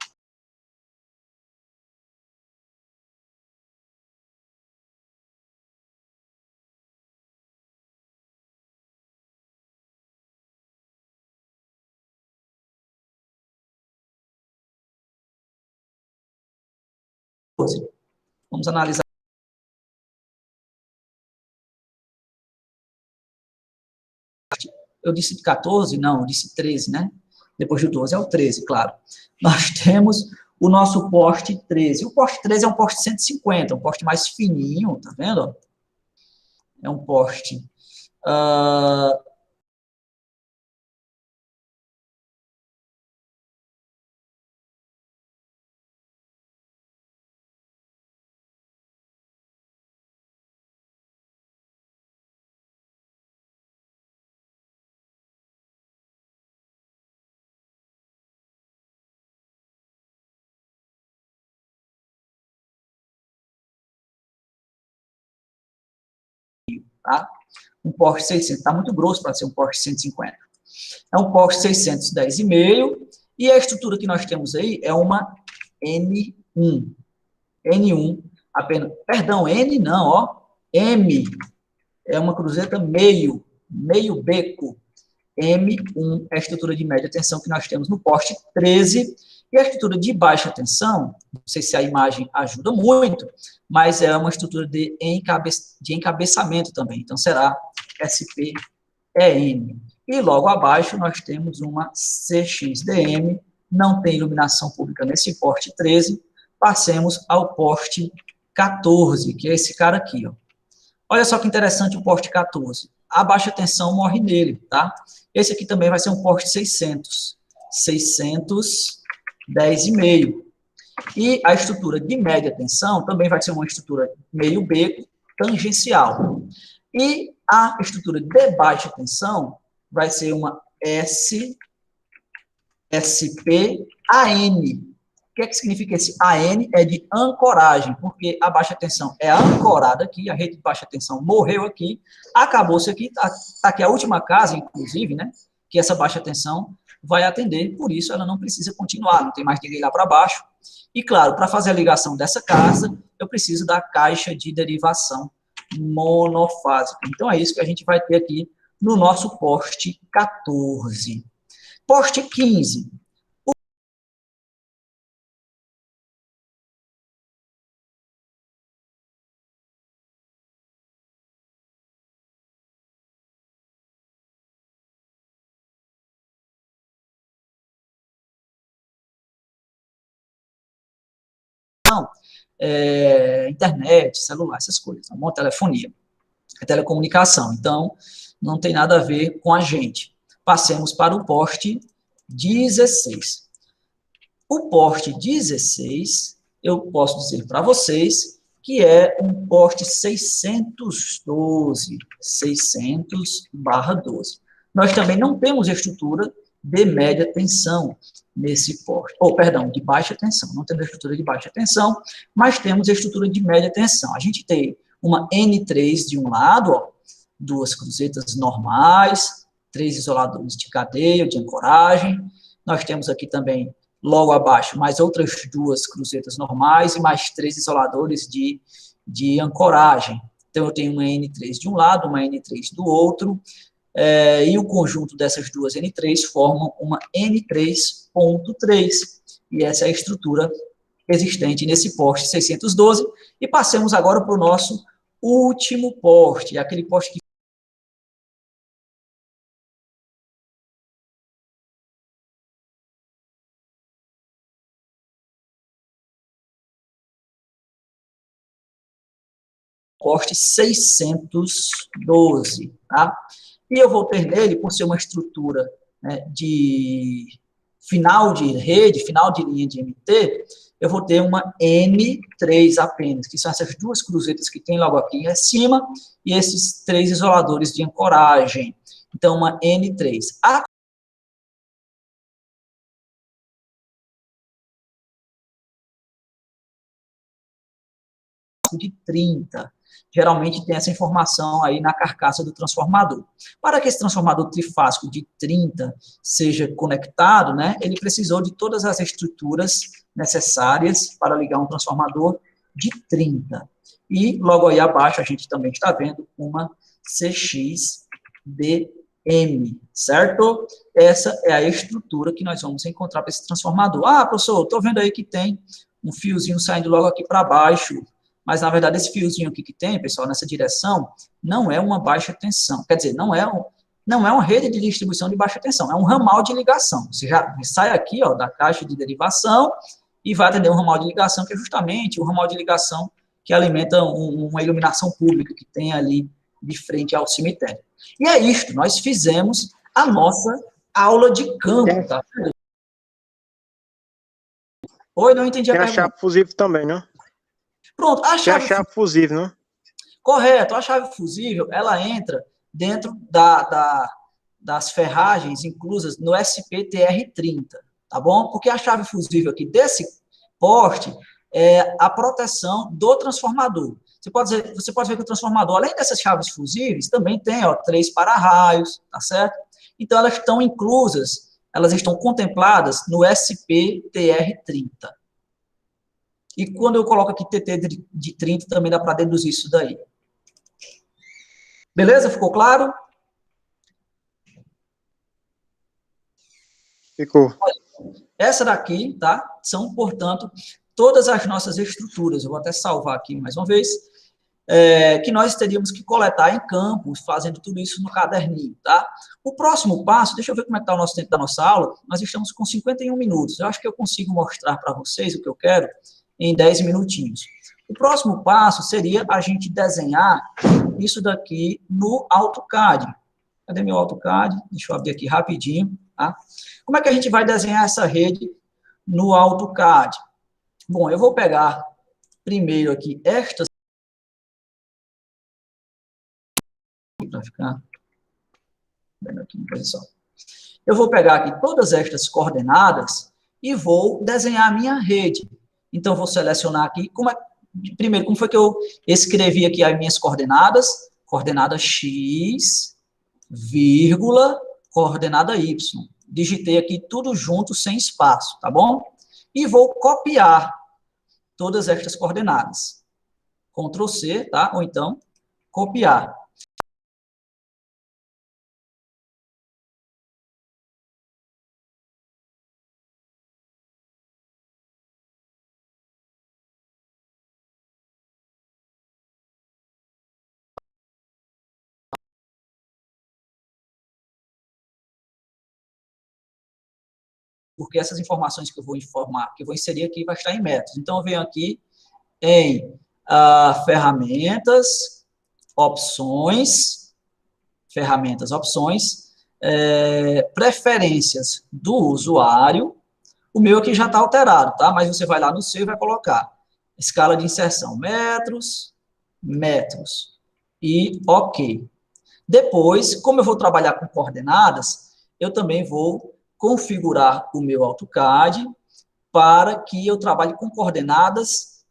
Vamos analisar. Eu disse 14? Não, eu disse 13, né? Depois do 12 é o 13, claro. Nós temos o nosso poste 13. O poste 13 é um poste 150, um poste mais fininho, tá vendo? É um poste tá? Um poste 600, está muito grosso para ser um poste 150. É um poste 610,5, e a estrutura que nós temos aí é uma N1. N1, apenas, perdão, N não, ó, M, é uma cruzeta meio beco. M1 é a estrutura de média tensão que nós temos no poste 13, e a estrutura de baixa tensão, não sei se a imagem ajuda muito, mas é uma estrutura de encabeçamento também, então será SPEM. E logo abaixo nós temos uma CXDM, não tem iluminação pública nesse poste 13, passemos ao poste 14, que é esse cara aqui, ó. Olha só que interessante o poste 14. A baixa tensão morre nele, tá? Esse aqui também vai ser um poste 600. 610,5. E a estrutura de média tensão também vai ser uma estrutura meio beco, tangencial. E a estrutura de baixa tensão vai ser uma SPAN. O que significa esse AN? É de ancoragem, porque a baixa tensão é ancorada aqui, a rede de baixa tensão morreu aqui, acabou-se aqui, tá aqui a última casa, inclusive, né, que essa baixa tensão vai atender, por isso ela não precisa continuar, não tem mais ninguém lá para baixo. E, claro, para fazer a ligação dessa casa, eu preciso da caixa de derivação monofásica. Então, é isso que a gente vai ter aqui no nosso poste 14. Poste 15. Internet, celular, essas coisas, uma telefonia, telecomunicação. Então, não tem nada a ver com a gente. Passemos para o poste 16. O poste 16, eu posso dizer para vocês que é um poste 612, 600/12. Nós também não temos estrutura de média tensão nesse poste, perdão, de baixa tensão. Não temos estrutura de baixa tensão, mas temos estrutura de média tensão. A gente tem uma N3 de um lado, ó, duas cruzetas normais, 3 isoladores de cadeia, de ancoragem. Nós temos aqui também, logo abaixo, mais outras 2 cruzetas normais e mais 3 isoladores de ancoragem. Então, eu tenho uma N3 de um lado, uma N3 do outro, e o conjunto dessas 2 N3 formam uma N3.3, e essa é a estrutura existente nesse poste 612, e passemos agora para o nosso último poste, aquele poste que poste 612, tá? E eu vou ter nele, por ser uma estrutura, né, de final de rede, final de linha de MT, eu vou ter uma N3 apenas, que são essas 2 cruzetas que tem logo aqui em cima, e esses 3 isoladores de ancoragem. Então, uma N3. A de 30. Geralmente tem essa informação aí na carcaça do transformador. Para que esse transformador trifásico de 30 seja conectado, né, ele precisou de todas as estruturas necessárias para ligar um transformador de 30. E logo aí abaixo a gente também está vendo uma CXDM, certo? Essa é a estrutura que nós vamos encontrar para esse transformador. Ah, professor, estou vendo aí que tem um fiozinho saindo logo aqui para baixo. Mas, na verdade, esse fiozinho aqui que tem, pessoal, nessa direção, não é uma baixa tensão. Quer dizer, não é uma rede de distribuição de baixa tensão, é um ramal de ligação. Você já sai aqui, ó, da caixa de derivação e vai atender um ramal de ligação, que é justamente o ramal de ligação que alimenta uma iluminação pública que tem ali de frente ao cemitério. E é isto, nós fizemos a nossa aula de campo, tá? Oi, não entendi a pergunta. Tem a chave fusível também, né? Pronto, a chave fusível, né? Correto, a chave fusível, ela entra dentro das ferragens inclusas no SPTR30, tá bom? Porque a chave fusível aqui desse poste é a proteção do transformador. você pode ver que o transformador, além dessas chaves fusíveis, também tem, ó, 3 para-raios, tá certo? Então, elas estão inclusas, elas estão contempladas no SPTR30. E quando eu coloco aqui TT de 30, também dá para deduzir isso daí. Beleza? Ficou claro? Ficou. Essa daqui, tá? São, portanto, todas as nossas estruturas. Eu vou até salvar aqui mais uma vez. Que nós teríamos que coletar em campo, fazendo tudo isso no caderninho, tá? O próximo passo, deixa eu ver como é que está o nosso tempo da nossa aula. Nós estamos com 51 minutos. Eu acho que eu consigo mostrar para vocês o que eu quero em 10 minutinhos. O próximo passo seria a gente desenhar isso daqui no AutoCAD. Cadê meu AutoCAD? Deixa eu abrir aqui rapidinho, tá? Como é que a gente vai desenhar essa rede no AutoCAD? Bom, eu vou pegar primeiro aqui estas para ficar vendo aqui em posição. Eu vou pegar aqui todas estas coordenadas e vou desenhar a minha rede. Então, vou selecionar aqui, primeiro, como foi que eu escrevi aqui as minhas coordenadas? Coordenada X, vírgula, coordenada Y. Digitei aqui tudo junto, sem espaço, tá bom? E vou copiar todas estas coordenadas. Ctrl C, tá? Ou então, copiar. Porque essas informações que eu vou informar, que eu vou inserir aqui, vai estar em metros. Então, eu venho aqui em ferramentas, opções, preferências do usuário. O meu aqui já está alterado, tá? Mas você vai lá no seu e vai colocar escala de inserção, metros, metros, e ok. Depois, como eu vou trabalhar com coordenadas, eu também vou configurar o meu AutoCAD para que eu trabalhe com coordenadas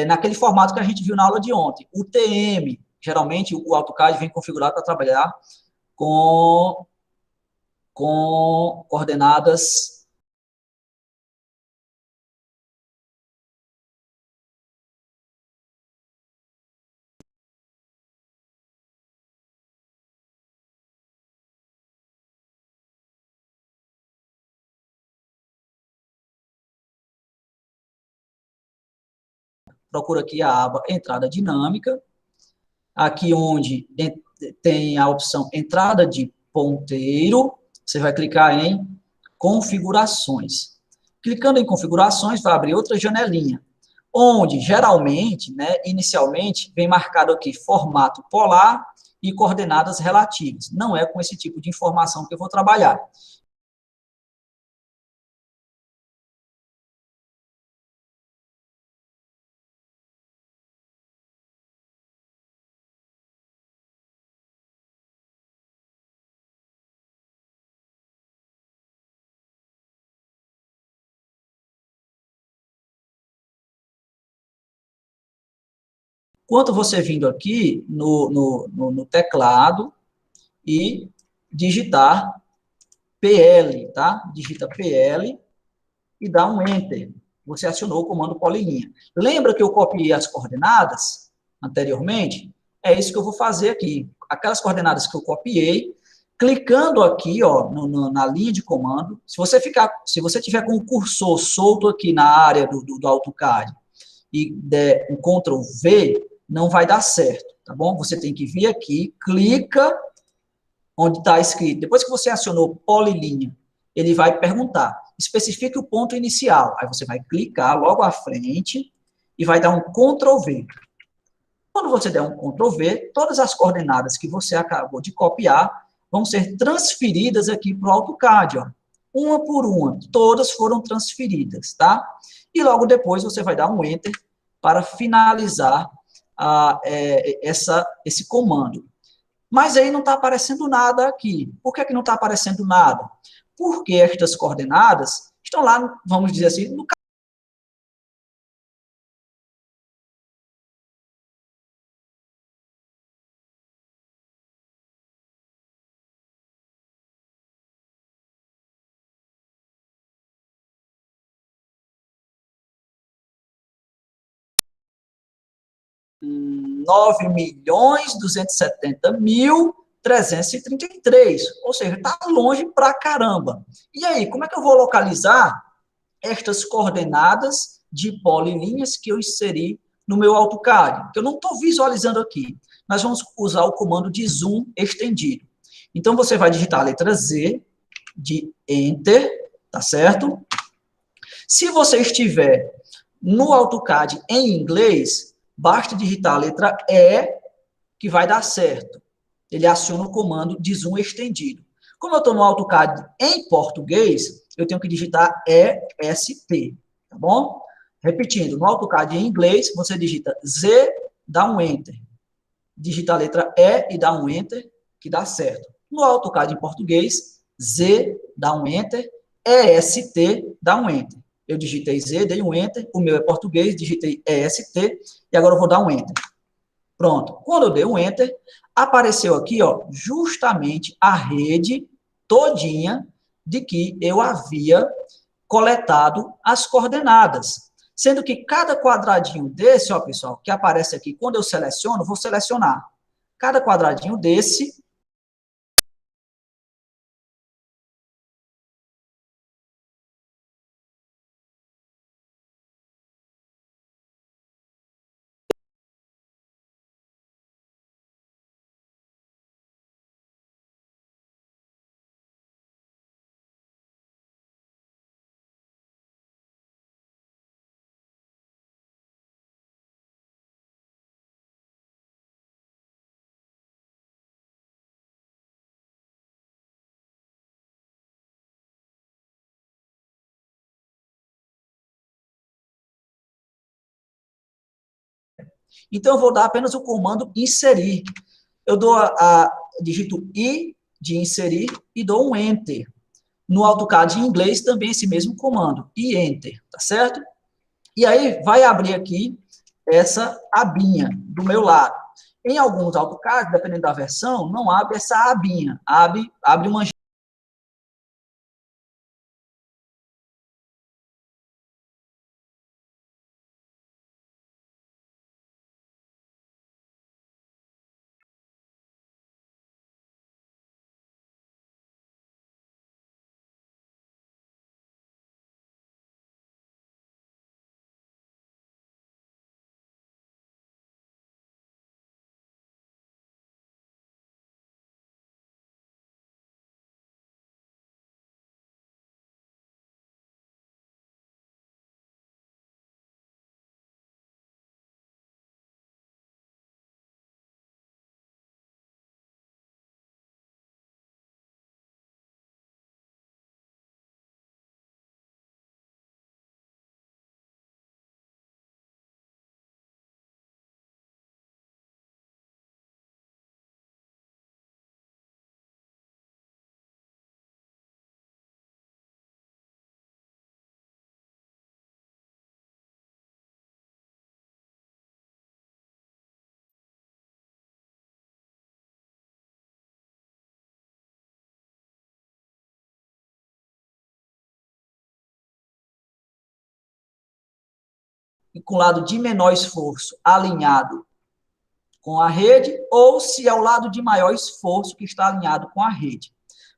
naquele formato que a gente viu na aula de ontem. O TM, geralmente o AutoCAD vem configurado para trabalhar com coordenadas procura aqui a aba entrada dinâmica, aqui onde tem a opção entrada de ponteiro, você vai clicar em configurações. Clicando em configurações, vai abrir outra janelinha, onde geralmente, né, inicialmente, vem marcado aqui formato polar e coordenadas relativas. Não é com esse tipo de informação que eu vou trabalhar. Enquanto você vindo aqui no teclado e digitar PL, tá? Digita PL e dá um Enter. Você acionou o comando polilinha. Lembra que eu copiei as coordenadas anteriormente? É isso que eu vou fazer aqui. Aquelas coordenadas que eu copiei, clicando aqui, ó, na linha de comando, se você tiver com o cursor solto aqui na área do AutoCAD e der um Ctrl V, não vai dar certo, tá bom? Você tem que vir aqui, clica onde está escrito, depois que você acionou polilinha, ele vai perguntar, especifique o ponto inicial. Aí você vai clicar logo à frente e vai dar um Ctrl V. Quando você der um Ctrl V, todas as coordenadas que você acabou de copiar vão ser transferidas aqui para o AutoCAD, ó. Uma por uma, todas foram transferidas, tá? E logo depois você vai dar um Enter para finalizar esse comando. Mas aí não está aparecendo nada aqui. Por que não está aparecendo nada? Porque estas coordenadas estão lá, vamos dizer assim, no 9.270.333, ou seja, está longe pra caramba. E aí, como é que eu vou localizar estas coordenadas de polilinhas que eu inseri no meu AutoCAD? Que eu não estou visualizando aqui. Nós vamos usar o comando de zoom estendido. Então, você vai digitar a letra Z, de Enter, tá certo? Se você estiver no AutoCAD em inglês, basta digitar a letra E, que vai dar certo. Ele aciona o comando de zoom estendido. Como eu estou no AutoCAD em português, eu tenho que digitar EST, tá bom? Repetindo, no AutoCAD em inglês, você digita Z, dá um Enter. Digita a letra E e dá um Enter, que dá certo. No AutoCAD em português, Z, dá um Enter, EST, dá um Enter. Eu digitei Z, dei um Enter, o meu é português, digitei EST, e agora eu vou dar um Enter. Pronto. Quando eu dei um Enter, apareceu aqui, ó, justamente a rede todinha de que eu havia coletado as coordenadas. Sendo que cada quadradinho desse, ó, pessoal, que aparece aqui, quando eu seleciono, vou selecionar. Cada quadradinho desse então, eu vou dar apenas o comando inserir. Eu dou digito I de inserir e dou um Enter. No AutoCAD em inglês, também esse mesmo comando, e Enter, tá certo? E aí, vai abrir aqui essa abinha do meu lado. Em alguns AutoCAD, dependendo da versão, não abre essa abinha, abre uma... com o lado de menor esforço alinhado com a rede, ou se é o lado de maior esforço que está alinhado com a rede.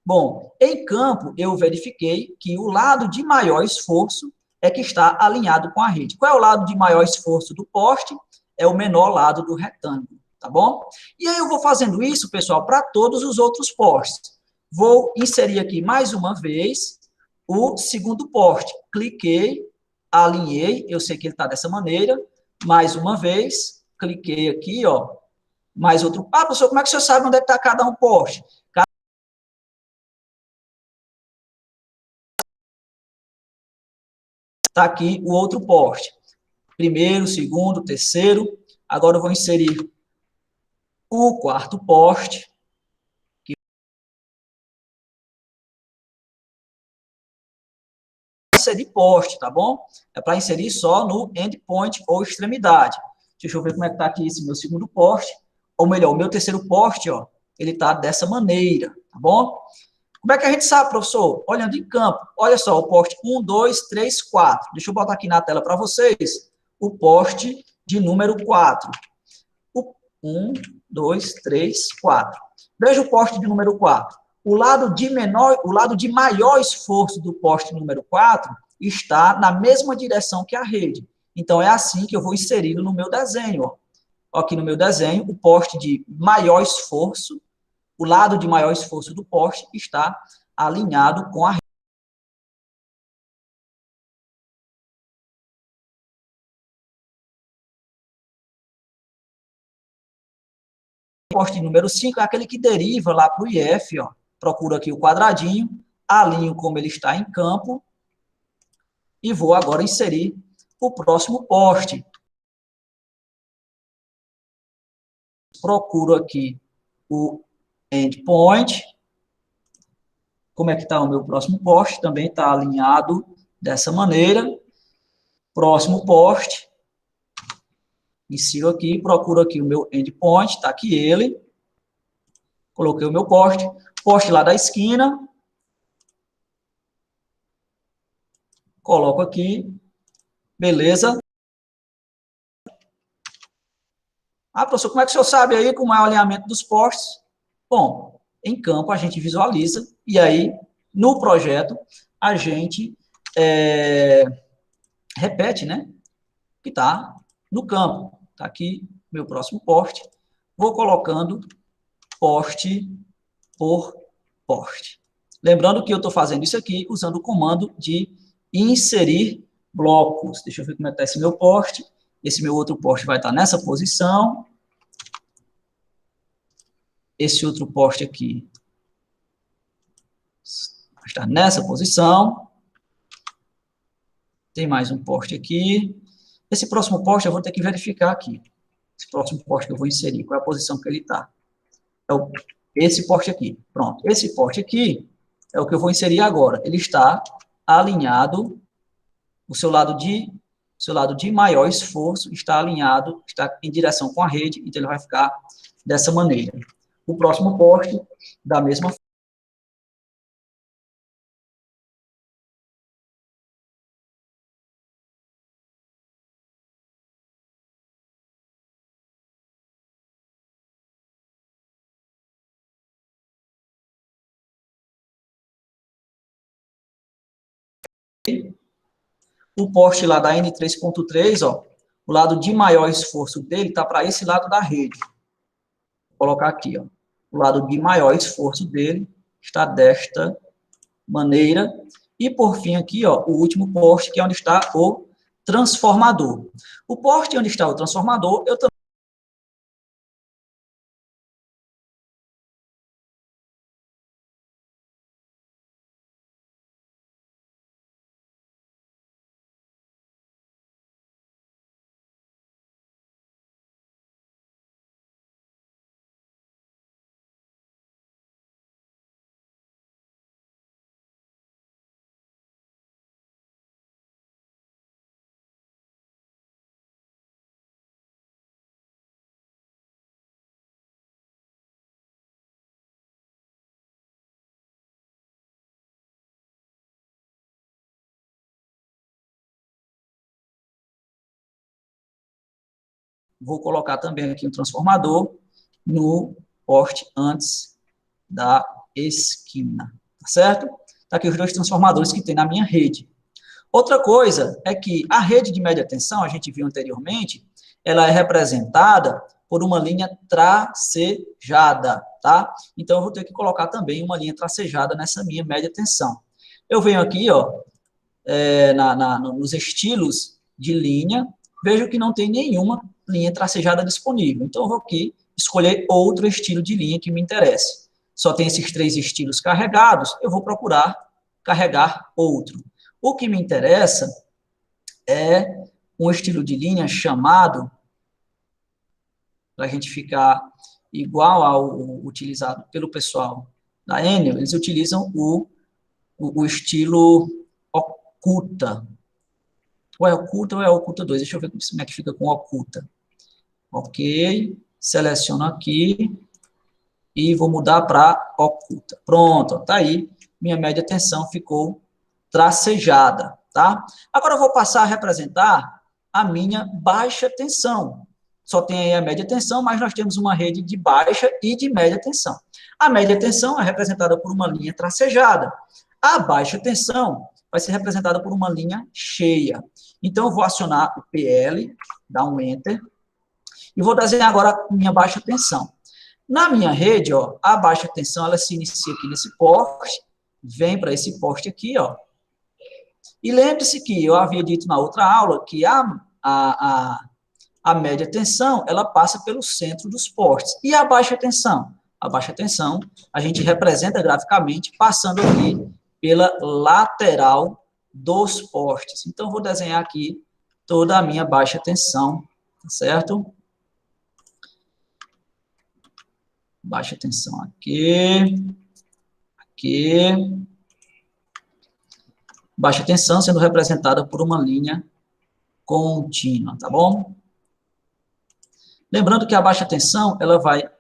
Bom, em campo, eu verifiquei que o lado de maior esforço é que está alinhado com a rede. Qual é o lado de maior esforço do poste? É o menor lado do retângulo, tá bom? E aí eu vou fazendo isso, pessoal, para todos os outros postes. Vou inserir aqui mais uma vez o segundo poste. Cliquei, alinhei, eu sei que ele está dessa maneira, mais uma vez, cliquei aqui, ó, mais outro. Ah, professor, como é que o senhor sabe onde é que está cada um poste? Está aqui o outro poste. Primeiro, segundo, terceiro. Agora eu vou inserir o quarto poste. Inserir poste, tá bom? É para inserir só no endpoint ou extremidade. Deixa eu ver como é que está aqui esse meu segundo poste. Ou melhor, o meu terceiro poste, ó, ele está dessa maneira, tá bom? Como é que a gente sabe, professor? Olhando em campo. Olha só, o poste 1, 2, 3, 4. Deixa eu botar aqui na tela para vocês o poste de número 4. 1, 2, 3, 4. Veja o poste de número 4. O lado de maior esforço do poste número 4 está na mesma direção que a rede. Então, é assim que eu vou inseri-lo no meu desenho. Ó. Aqui no meu desenho, o poste de maior esforço, o lado de maior esforço do poste está alinhado com a rede. O poste número 5 é aquele que deriva lá para o IF, ó. Procuro aqui o quadradinho, alinho como ele está em campo, e vou agora inserir o próximo poste. Procuro aqui o endpoint. Como é que está o meu próximo poste? Também está alinhado dessa maneira. Próximo poste. Insiro aqui, procuro aqui o meu endpoint, está aqui ele. Coloquei o meu poste. Poste lá da esquina. Coloco aqui. Beleza. Ah, professor, como é que o senhor sabe aí como é o alinhamento dos postes? Bom, em campo a gente visualiza e aí, no projeto, a gente repete, né? Que está no campo. Está aqui meu próximo poste. Vou colocando poste por poste. Lembrando que eu estou fazendo isso aqui usando o comando de inserir blocos. Deixa eu ver como é que está esse meu poste. Esse meu outro poste vai estar nessa posição. Esse outro poste aqui vai estar nessa posição. Tem mais um poste aqui. Esse próximo poste eu vou ter que verificar aqui. Esse próximo poste que eu vou inserir, qual é a posição que ele está. Então, esse poste aqui. Pronto. Esse poste aqui é o que eu vou inserir agora. Ele está alinhado, o seu lado de maior esforço está alinhado, está em direção com a rede, então ele vai ficar dessa maneira. O próximo poste, da mesma forma. O poste lá da N3.3, ó, o lado de maior esforço dele está para esse lado da rede. Vou colocar aqui, ó. O lado de maior esforço dele está desta maneira. E, por fim, aqui, ó, o último poste, que é onde está o transformador. O poste onde está o transformador, eu também vou colocar também aqui um transformador no poste antes da esquina, tá certo? Tá aqui os dois transformadores que tem na minha rede. Outra coisa é que a rede de média tensão, a gente viu anteriormente, ela é representada por uma linha tracejada, tá? Então, eu vou ter que colocar também uma linha tracejada nessa minha média tensão. Eu venho aqui, ó, nos estilos de linha, vejo que não tem nenhuma linha tracejada disponível. Então, eu vou aqui escolher outro estilo de linha que me interesse. Só tem esses 3 estilos carregados, eu vou procurar carregar outro. O que me interessa é um estilo de linha chamado, para a gente ficar igual ao utilizado pelo pessoal da Enel, eles utilizam o estilo oculta. Ou é oculta ou é oculta 2. Deixa eu ver como é que fica com oculta. Ok, seleciono aqui e vou mudar para oculta. Pronto, tá aí. Minha média tensão ficou tracejada, tá? Agora eu vou passar a representar a minha baixa tensão. só tem aí a média tensão, mas nós temos uma rede de baixa e de média tensão. A média tensão é representada por uma linha tracejada. A baixa tensão vai ser representada por uma linha cheia. Então, eu vou acionar o PL, dar um Enter, e vou desenhar agora a minha baixa tensão. Na minha rede, ó, a baixa tensão, ela se inicia aqui nesse poste, vem para esse poste aqui, ó. E lembre-se que eu havia dito na outra aula que a média tensão, ela passa pelo centro dos postes. E a baixa tensão? A baixa tensão, a gente representa graficamente passando aqui pela lateral dos postes. Então, vou desenhar aqui toda a minha baixa tensão, tá certo? Baixa tensão aqui, aqui. Baixa tensão sendo representada por uma linha contínua, tá bom? Lembrando que a baixa tensão, ela vai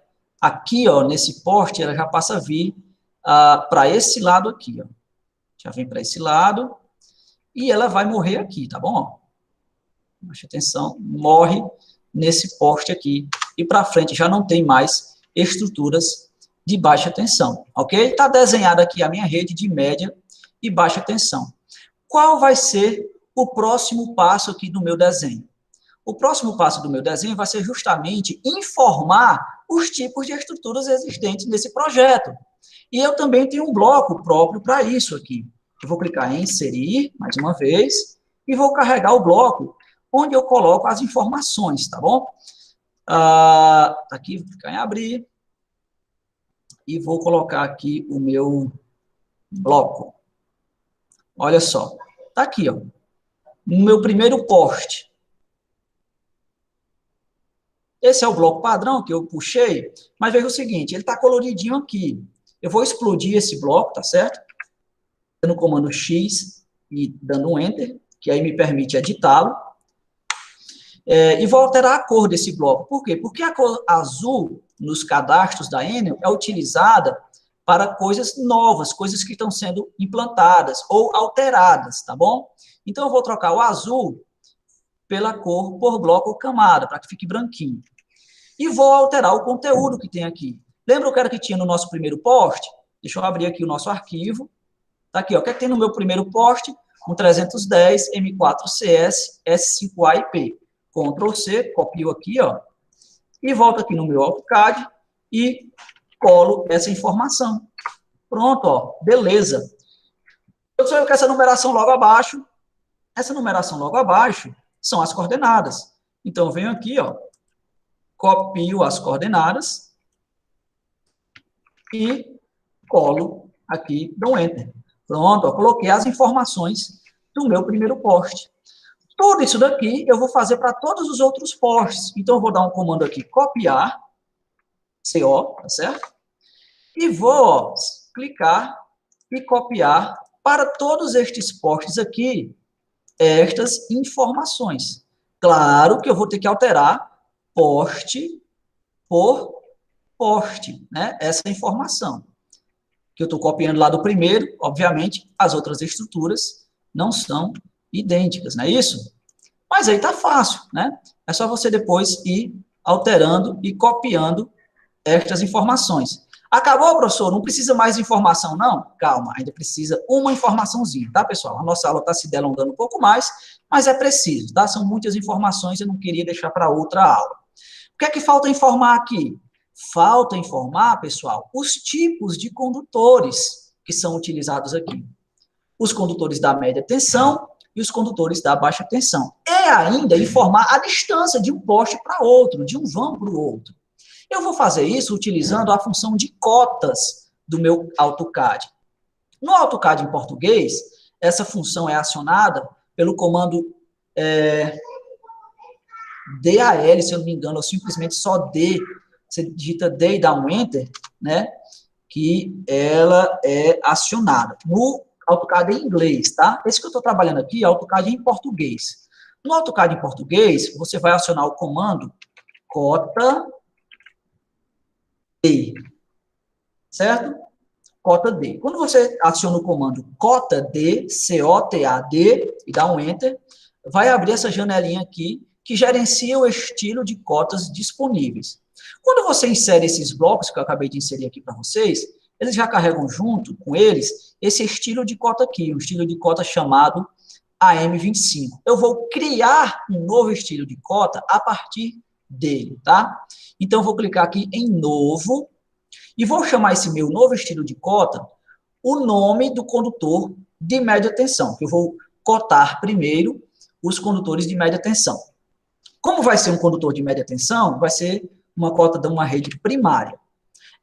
aqui, ó, nesse poste, ela já passa a vir para esse lado aqui, ó. Já vem para esse lado e ela vai morrer aqui, tá bom? Baixa tensão morre nesse poste aqui e para frente já não tem mais estruturas de baixa tensão, ok? Está desenhada aqui a minha rede de média e baixa tensão. Qual vai ser o próximo passo aqui do meu desenho? O próximo passo do meu desenho vai ser justamente informar os tipos de estruturas existentes nesse projeto. E eu também tenho um bloco próprio para isso aqui. Eu vou clicar em inserir, mais uma vez, e vou carregar o bloco onde eu coloco as informações, tá bom? Aqui, vou clicar em abrir, e vou colocar aqui o meu bloco. Olha só, tá aqui, ó, no meu primeiro poste. Esse é o bloco padrão que eu puxei, mas veja o seguinte, ele está coloridinho aqui. Eu vou explodir esse bloco, tá certo? Dando o comando X e dando um Enter, que aí me permite editá-lo. E vou alterar a cor desse bloco. Por quê? Porque a cor azul nos cadastros da Enel é utilizada para coisas novas, coisas que estão sendo implantadas ou alteradas, tá bom? Então, eu vou trocar o azul pela cor por bloco ou camada, para que fique branquinho. E vou alterar o conteúdo que tem aqui. Lembra o que era que tinha no nosso primeiro poste? Deixa eu abrir aqui o nosso arquivo. Tá aqui, ó. O que é que tem no meu primeiro poste? Um 310 M4CS S5AIP. Ctrl C, copio aqui, ó. E volto aqui no meu AutoCAD e colo essa informação. Pronto, ó. Beleza. Eu só com essa numeração logo abaixo. Essa numeração logo abaixo são as coordenadas. Então, eu venho aqui, ó. Copio as coordenadas e colo aqui, dou Enter. Pronto, ó, coloquei as informações do meu primeiro poste. Tudo isso daqui eu vou fazer para todos os outros postes. Então, eu vou dar um comando aqui, copiar, CO, tá certo? E vou, ó, clicar e copiar para todos estes postes aqui, estas informações. Claro que eu vou ter que alterar poste por poste, né? Essa informação que eu estou copiando lá do primeiro, obviamente, as outras estruturas não são idênticas, não é isso? Mas aí tá fácil, né? É só você depois ir alterando e copiando estas informações. Acabou, professor? Não precisa mais informação, não? Calma, ainda precisa uma informaçãozinha, tá, pessoal? A nossa aula está se delongando um pouco mais, mas é preciso, tá? São muitas informações, eu não queria deixar para outra aula. O que é que falta informar aqui? Falta informar, pessoal, os tipos de condutores que são utilizados aqui. Os condutores da média tensão e os condutores da baixa tensão. E ainda informar a distância de um poste para outro, de um vão para o outro. Eu vou fazer isso utilizando a função de cotas do meu AutoCAD. No AutoCAD em português, essa função é acionada pelo comando DAL, se eu não me engano, ou simplesmente só D. Você digita D e dá um Enter, né? Que ela é acionada. No AutoCAD em inglês, tá? Esse que eu estou trabalhando aqui é AutoCAD em português. No AutoCAD em português, você vai acionar o comando cota D, certo? Cota D. Quando você aciona o comando cota D, C-O-T-A-D, e dá um Enter, vai abrir essa janelinha aqui que gerencia o estilo de cotas disponíveis. Quando você insere esses blocos que eu acabei de inserir aqui para vocês, eles já carregam junto com eles esse estilo de cota aqui, um estilo de cota chamado AM25. Eu vou criar um novo estilo de cota a partir dele, tá? Então, eu vou clicar aqui em novo e vou chamar esse meu novo estilo de cota o nome do condutor de média tensão, que eu vou cotar primeiro os condutores de média tensão. Como vai ser um condutor de média tensão, vai ser uma cota de uma rede primária.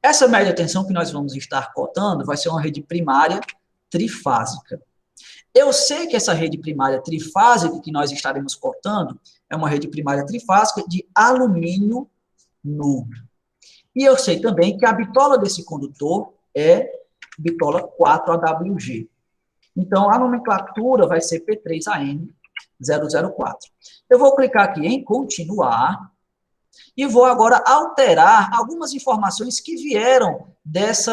Essa média tensão que nós vamos estar cotando vai ser uma rede primária trifásica. Eu sei que essa rede primária trifásica que nós estaremos cotando é uma rede primária trifásica de alumínio nu. E eu sei também que a bitola desse condutor é bitola 4AWG. Então, a nomenclatura vai ser P3AN004. Eu vou clicar aqui em continuar e vou agora alterar algumas informações que vieram desse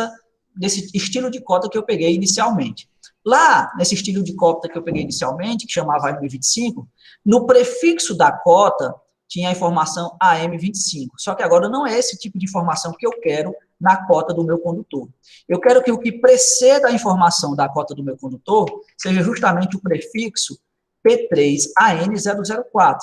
estilo de cota que eu peguei inicialmente. Lá, nesse estilo de cota que eu peguei inicialmente, que chamava AM25, no prefixo da cota tinha a informação AM25. Só que agora não é esse tipo de informação que eu quero na cota do meu condutor. Eu quero que o que preceda a informação da cota do meu condutor seja justamente o prefixo P3AN004,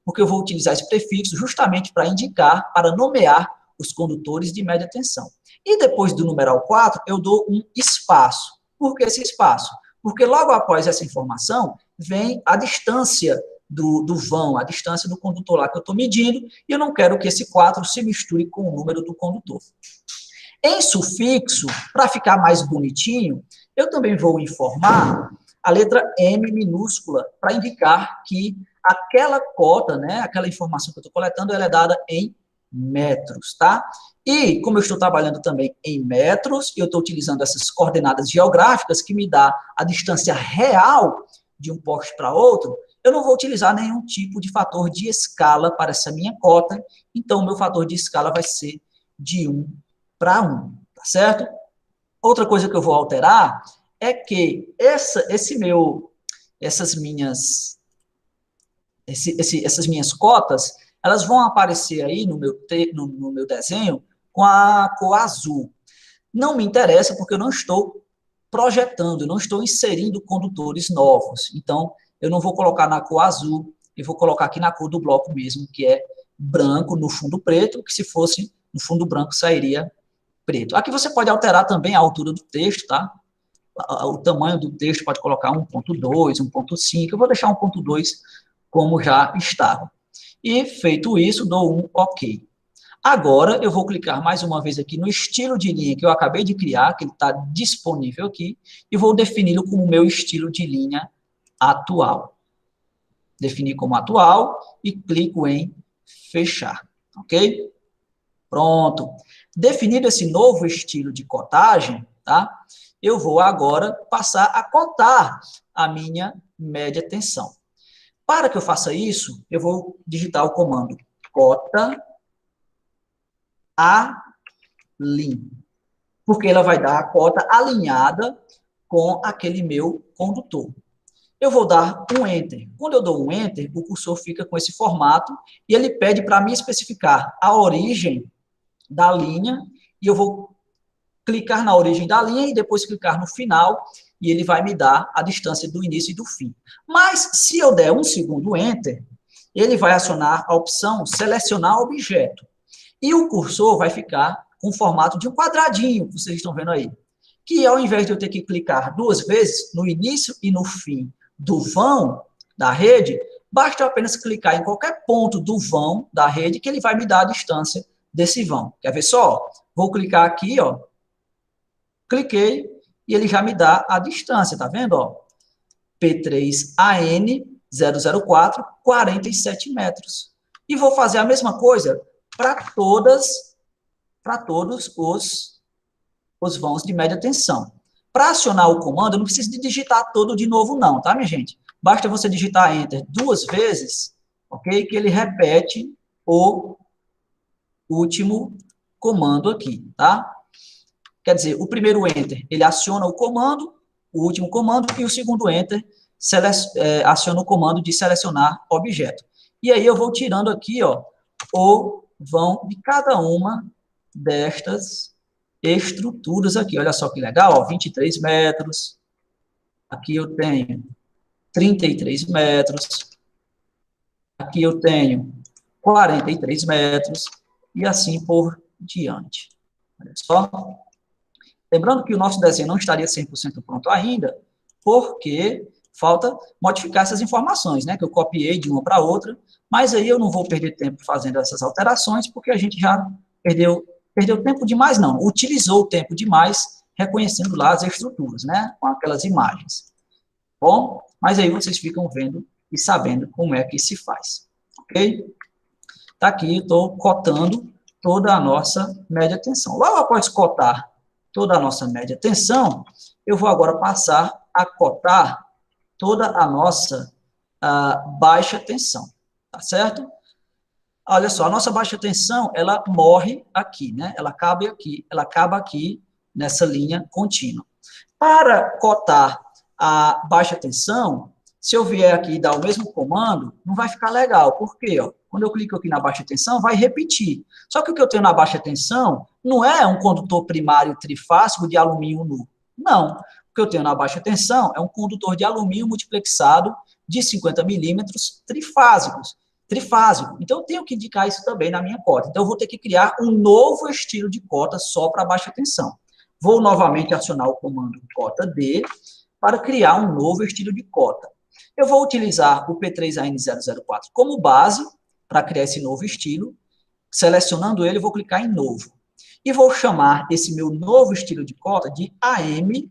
porque eu vou utilizar esse prefixo justamente para indicar, para nomear os condutores de média tensão. E depois do numeral 4, eu dou um espaço. Por que esse espaço? Porque logo após essa informação, vem a distância do vão, a distância do condutor lá que eu estou medindo, e eu não quero que esse 4 se misture com o número do condutor. Em sufixo, para ficar mais bonitinho, eu também vou informar a letra M minúscula, para indicar que aquela cota, né, aquela informação que eu estou coletando, ela é dada em metros, tá? E, como eu estou trabalhando também em metros, eu estou utilizando essas coordenadas geográficas que me dá a distância real de um poste para outro, eu não vou utilizar nenhum tipo de fator de escala para essa minha cota, então o meu fator de escala vai ser de 1 para 1, tá certo? Outra coisa que eu vou alterar é que essas minhas cotas, elas vão aparecer aí no meu desenho com a cor azul. Não me interessa porque eu não estou projetando, eu não estou inserindo condutores novos. Então, eu não vou colocar na cor azul, eu vou colocar aqui na cor do bloco mesmo, que é branco no fundo preto, que se fosse no fundo branco sairia preto. Aqui você pode alterar também a altura do texto, tá? O tamanho do texto pode colocar 1.2, 1.5, eu vou deixar 1.2 como já estava. E, feito isso, dou um OK. Agora, eu vou clicar mais uma vez aqui no estilo de linha que eu acabei de criar, que ele está disponível aqui, e vou defini-lo como meu estilo de linha atual. Definir como atual e clico em fechar, ok? Pronto. Definido esse novo estilo de cotagem, tá? Eu vou agora passar a cotar a minha média tensão. Para que eu faça isso, eu vou digitar o comando cota alim, porque ela vai dar a cota alinhada com aquele meu condutor. Eu vou dar um Enter. Quando eu dou um Enter, o cursor fica com esse formato e ele pede para me especificar a origem da linha e eu vou clicar na origem da linha e depois clicar no final e ele vai me dar a distância do início e do fim. Mas, se eu der um segundo Enter, ele vai acionar a opção Selecionar Objeto. E o cursor vai ficar com o formato de um quadradinho, que vocês estão vendo aí. Que ao invés de eu ter que clicar 2 vezes no início e no fim do vão da rede, basta eu apenas clicar em qualquer ponto do vão da rede que ele vai me dar a distância desse vão. Quer ver só? Vou clicar aqui, ó. Cliquei e ele já me dá a distância, tá vendo? Ó? P3AN004, 47 metros. E vou fazer a mesma coisa para todos os vãos de média tensão. Para acionar o comando, eu não preciso de digitar todo de novo não, tá, minha gente? Basta você digitar Enter 2 vezes, ok? Que ele repete o último comando aqui, tá? Quer dizer, o primeiro Enter, ele aciona o comando, o último comando, e o segundo Enter aciona o comando de selecionar objeto. E aí eu vou tirando aqui, ó, o vão de cada uma destas estruturas aqui. Olha só que legal, ó, 23 metros. Aqui eu tenho 33 metros. Aqui eu tenho 43 metros. E assim por diante. Olha só. Lembrando que o nosso desenho não estaria 100% pronto ainda, porque falta modificar essas informações, né, que eu copiei de uma para outra, mas aí eu não vou perder tempo fazendo essas alterações, porque a gente já perdeu tempo demais, não, utilizou o tempo demais reconhecendo lá as estruturas, né, com aquelas imagens. Bom, mas aí vocês ficam vendo e sabendo como é que se faz, ok? Tá aqui, estou cotando toda a nossa média tensão. Logo após cotar toda a nossa média tensão, eu vou agora passar a cotar toda a nossa baixa tensão, tá certo? Olha só, a nossa baixa tensão, ela morre aqui, né? Ela acaba aqui nessa linha contínua. Para cotar a baixa tensão, se eu vier aqui e dar o mesmo comando, não vai ficar legal. Por quê? Ó? Quando eu clico aqui na baixa tensão, vai repetir. Só que o que eu tenho na baixa tensão não é um condutor primário trifásico de alumínio nu. Não. O que eu tenho na baixa tensão é um condutor de alumínio multiplexado de 50 milímetros trifásicos. Trifásico. Então, eu tenho que indicar isso também na minha cota. Então, eu vou ter que criar um novo estilo de cota só para baixa tensão. Vou novamente acionar o comando cota D para criar um novo estilo de cota. Eu vou utilizar o P3AN004 como base para criar esse novo estilo. Selecionando ele, eu vou clicar em novo. E vou chamar esse meu novo estilo de cota de AM50.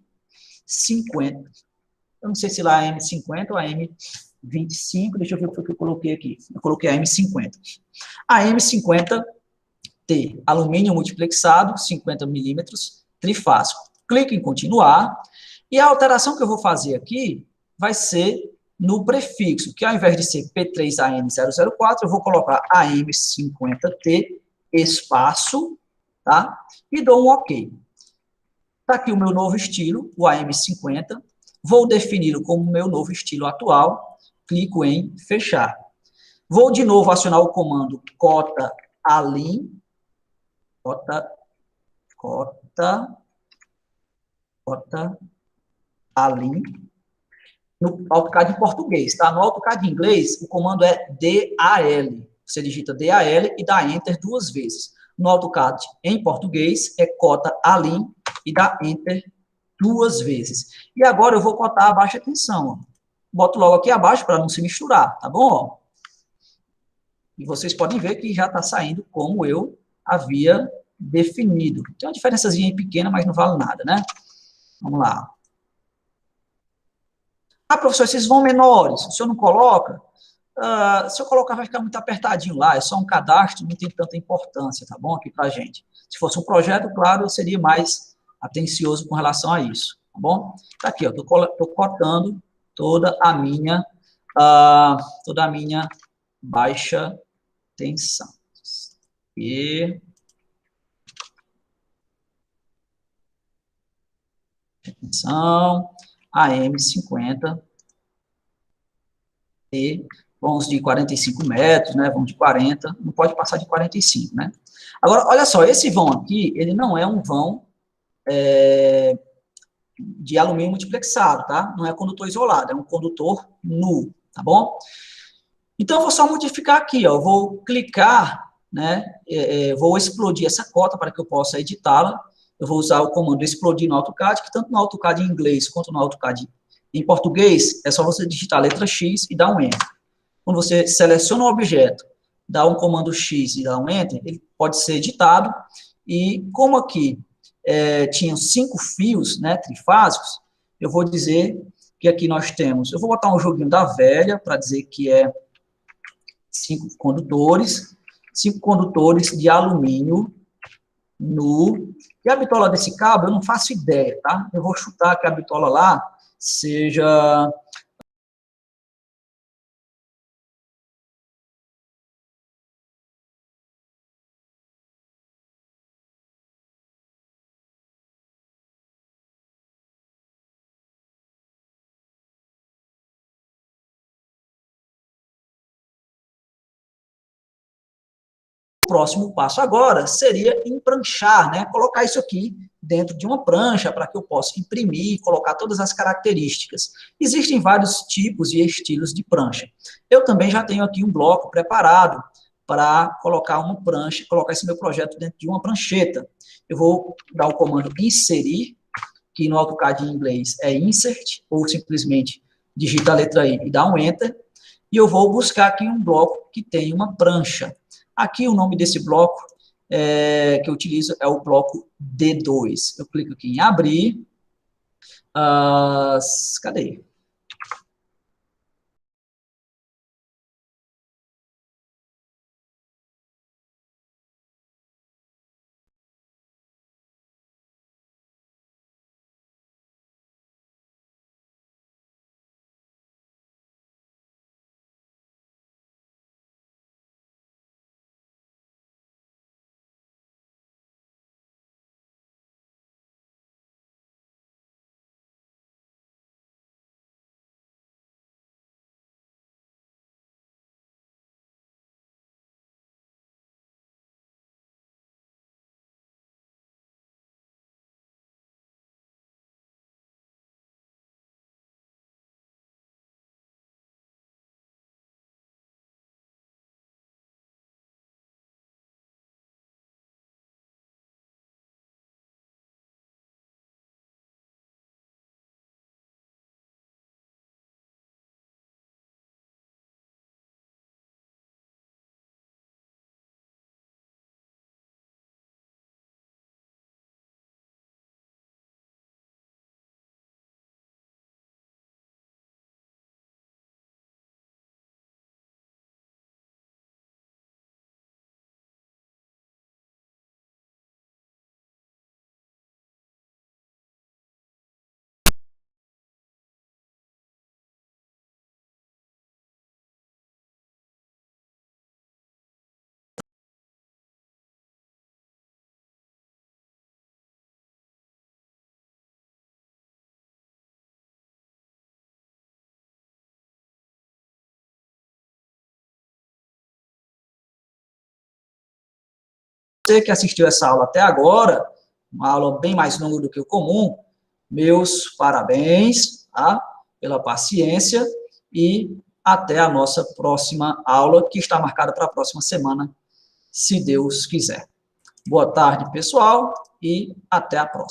Eu não sei se lá é AM50 ou AM25. Deixa eu ver o que eu coloquei aqui. Eu coloquei AM50. AM50T, alumínio multiplexado, 50 milímetros, trifásico. Clique em continuar. E a alteração que eu vou fazer aqui vai ser no prefixo, que ao invés de ser P3AN004, eu vou colocar AM50T, espaço, tá? E dou um OK. Está aqui o meu novo estilo, o AM50. Vou defini-lo como meu novo estilo atual. Clico em fechar. Vou de novo acionar o comando cota alim, cota alim, no AutoCAD em português, tá? No AutoCAD em inglês, o comando é DAL. Você digita DAL e dá Enter 2 vezes. No AutoCAD em português, é cota alim e dá Enter 2 vezes. E agora eu vou cotar a baixa tensão. Ó. Boto logo aqui abaixo para não se misturar, tá bom? Ó. E vocês podem ver que já está saindo como eu havia definido. Tem uma diferençazinha pequena, mas não vale nada, né? Vamos lá. Ah, professor, esses vão menores, o senhor não coloca? Se eu colocar, vai ficar muito apertadinho lá, é só um cadastro, não tem tanta importância, tá bom? Aqui pra gente. Se fosse um projeto, claro, eu seria mais atencioso com relação a isso, tá bom? Tá aqui, ó, tô cotando toda a minha baixa tensão. E tensão, AM50, e vamos de 45 metros, né? Vamos de 40, não pode passar de 45, né? Agora, olha só, esse vão aqui, ele não é um vão de alumínio multiplexado, tá? Não é condutor isolado, é um condutor nu, tá bom? Então, eu vou só modificar aqui, ó, eu vou clicar, né? Vou explodir essa cota para que eu possa editá-la. Eu vou usar o comando explodir no AutoCAD, que tanto no AutoCAD em inglês quanto no AutoCAD em português, é só você digitar a letra X e dar um Enter. Quando você seleciona o objeto, dá um comando X e dá um Enter, ele pode ser editado. E como aqui tinham 5 fios, né, trifásicos, eu vou dizer que aqui nós temos, eu vou botar um joguinho da velha para dizer que é 5 condutores de alumínio nu. E a bitola desse cabo, eu não faço ideia, tá? Eu vou chutar que a bitola lá seja O próximo passo agora seria empranchar, né? Colocar isso aqui dentro de uma prancha para que eu possa imprimir e colocar todas as características. Existem vários tipos e estilos de prancha. Eu também já tenho aqui um bloco preparado para colocar uma prancha, colocar esse meu projeto dentro de uma prancheta. Eu vou dar o comando inserir, que no AutoCAD em inglês é insert, ou simplesmente digita a letra I e dá um enter, e eu vou buscar aqui um bloco que tem uma prancha. Aqui o nome desse bloco que eu utilizo é o bloco D2. Eu clico aqui em abrir. Cadê? Você que assistiu essa aula até agora, uma aula bem mais longa do que o comum, meus parabéns, tá? Pela paciência e até a nossa próxima aula, que está marcada para a próxima semana, se Deus quiser. Boa tarde, pessoal, e até a próxima.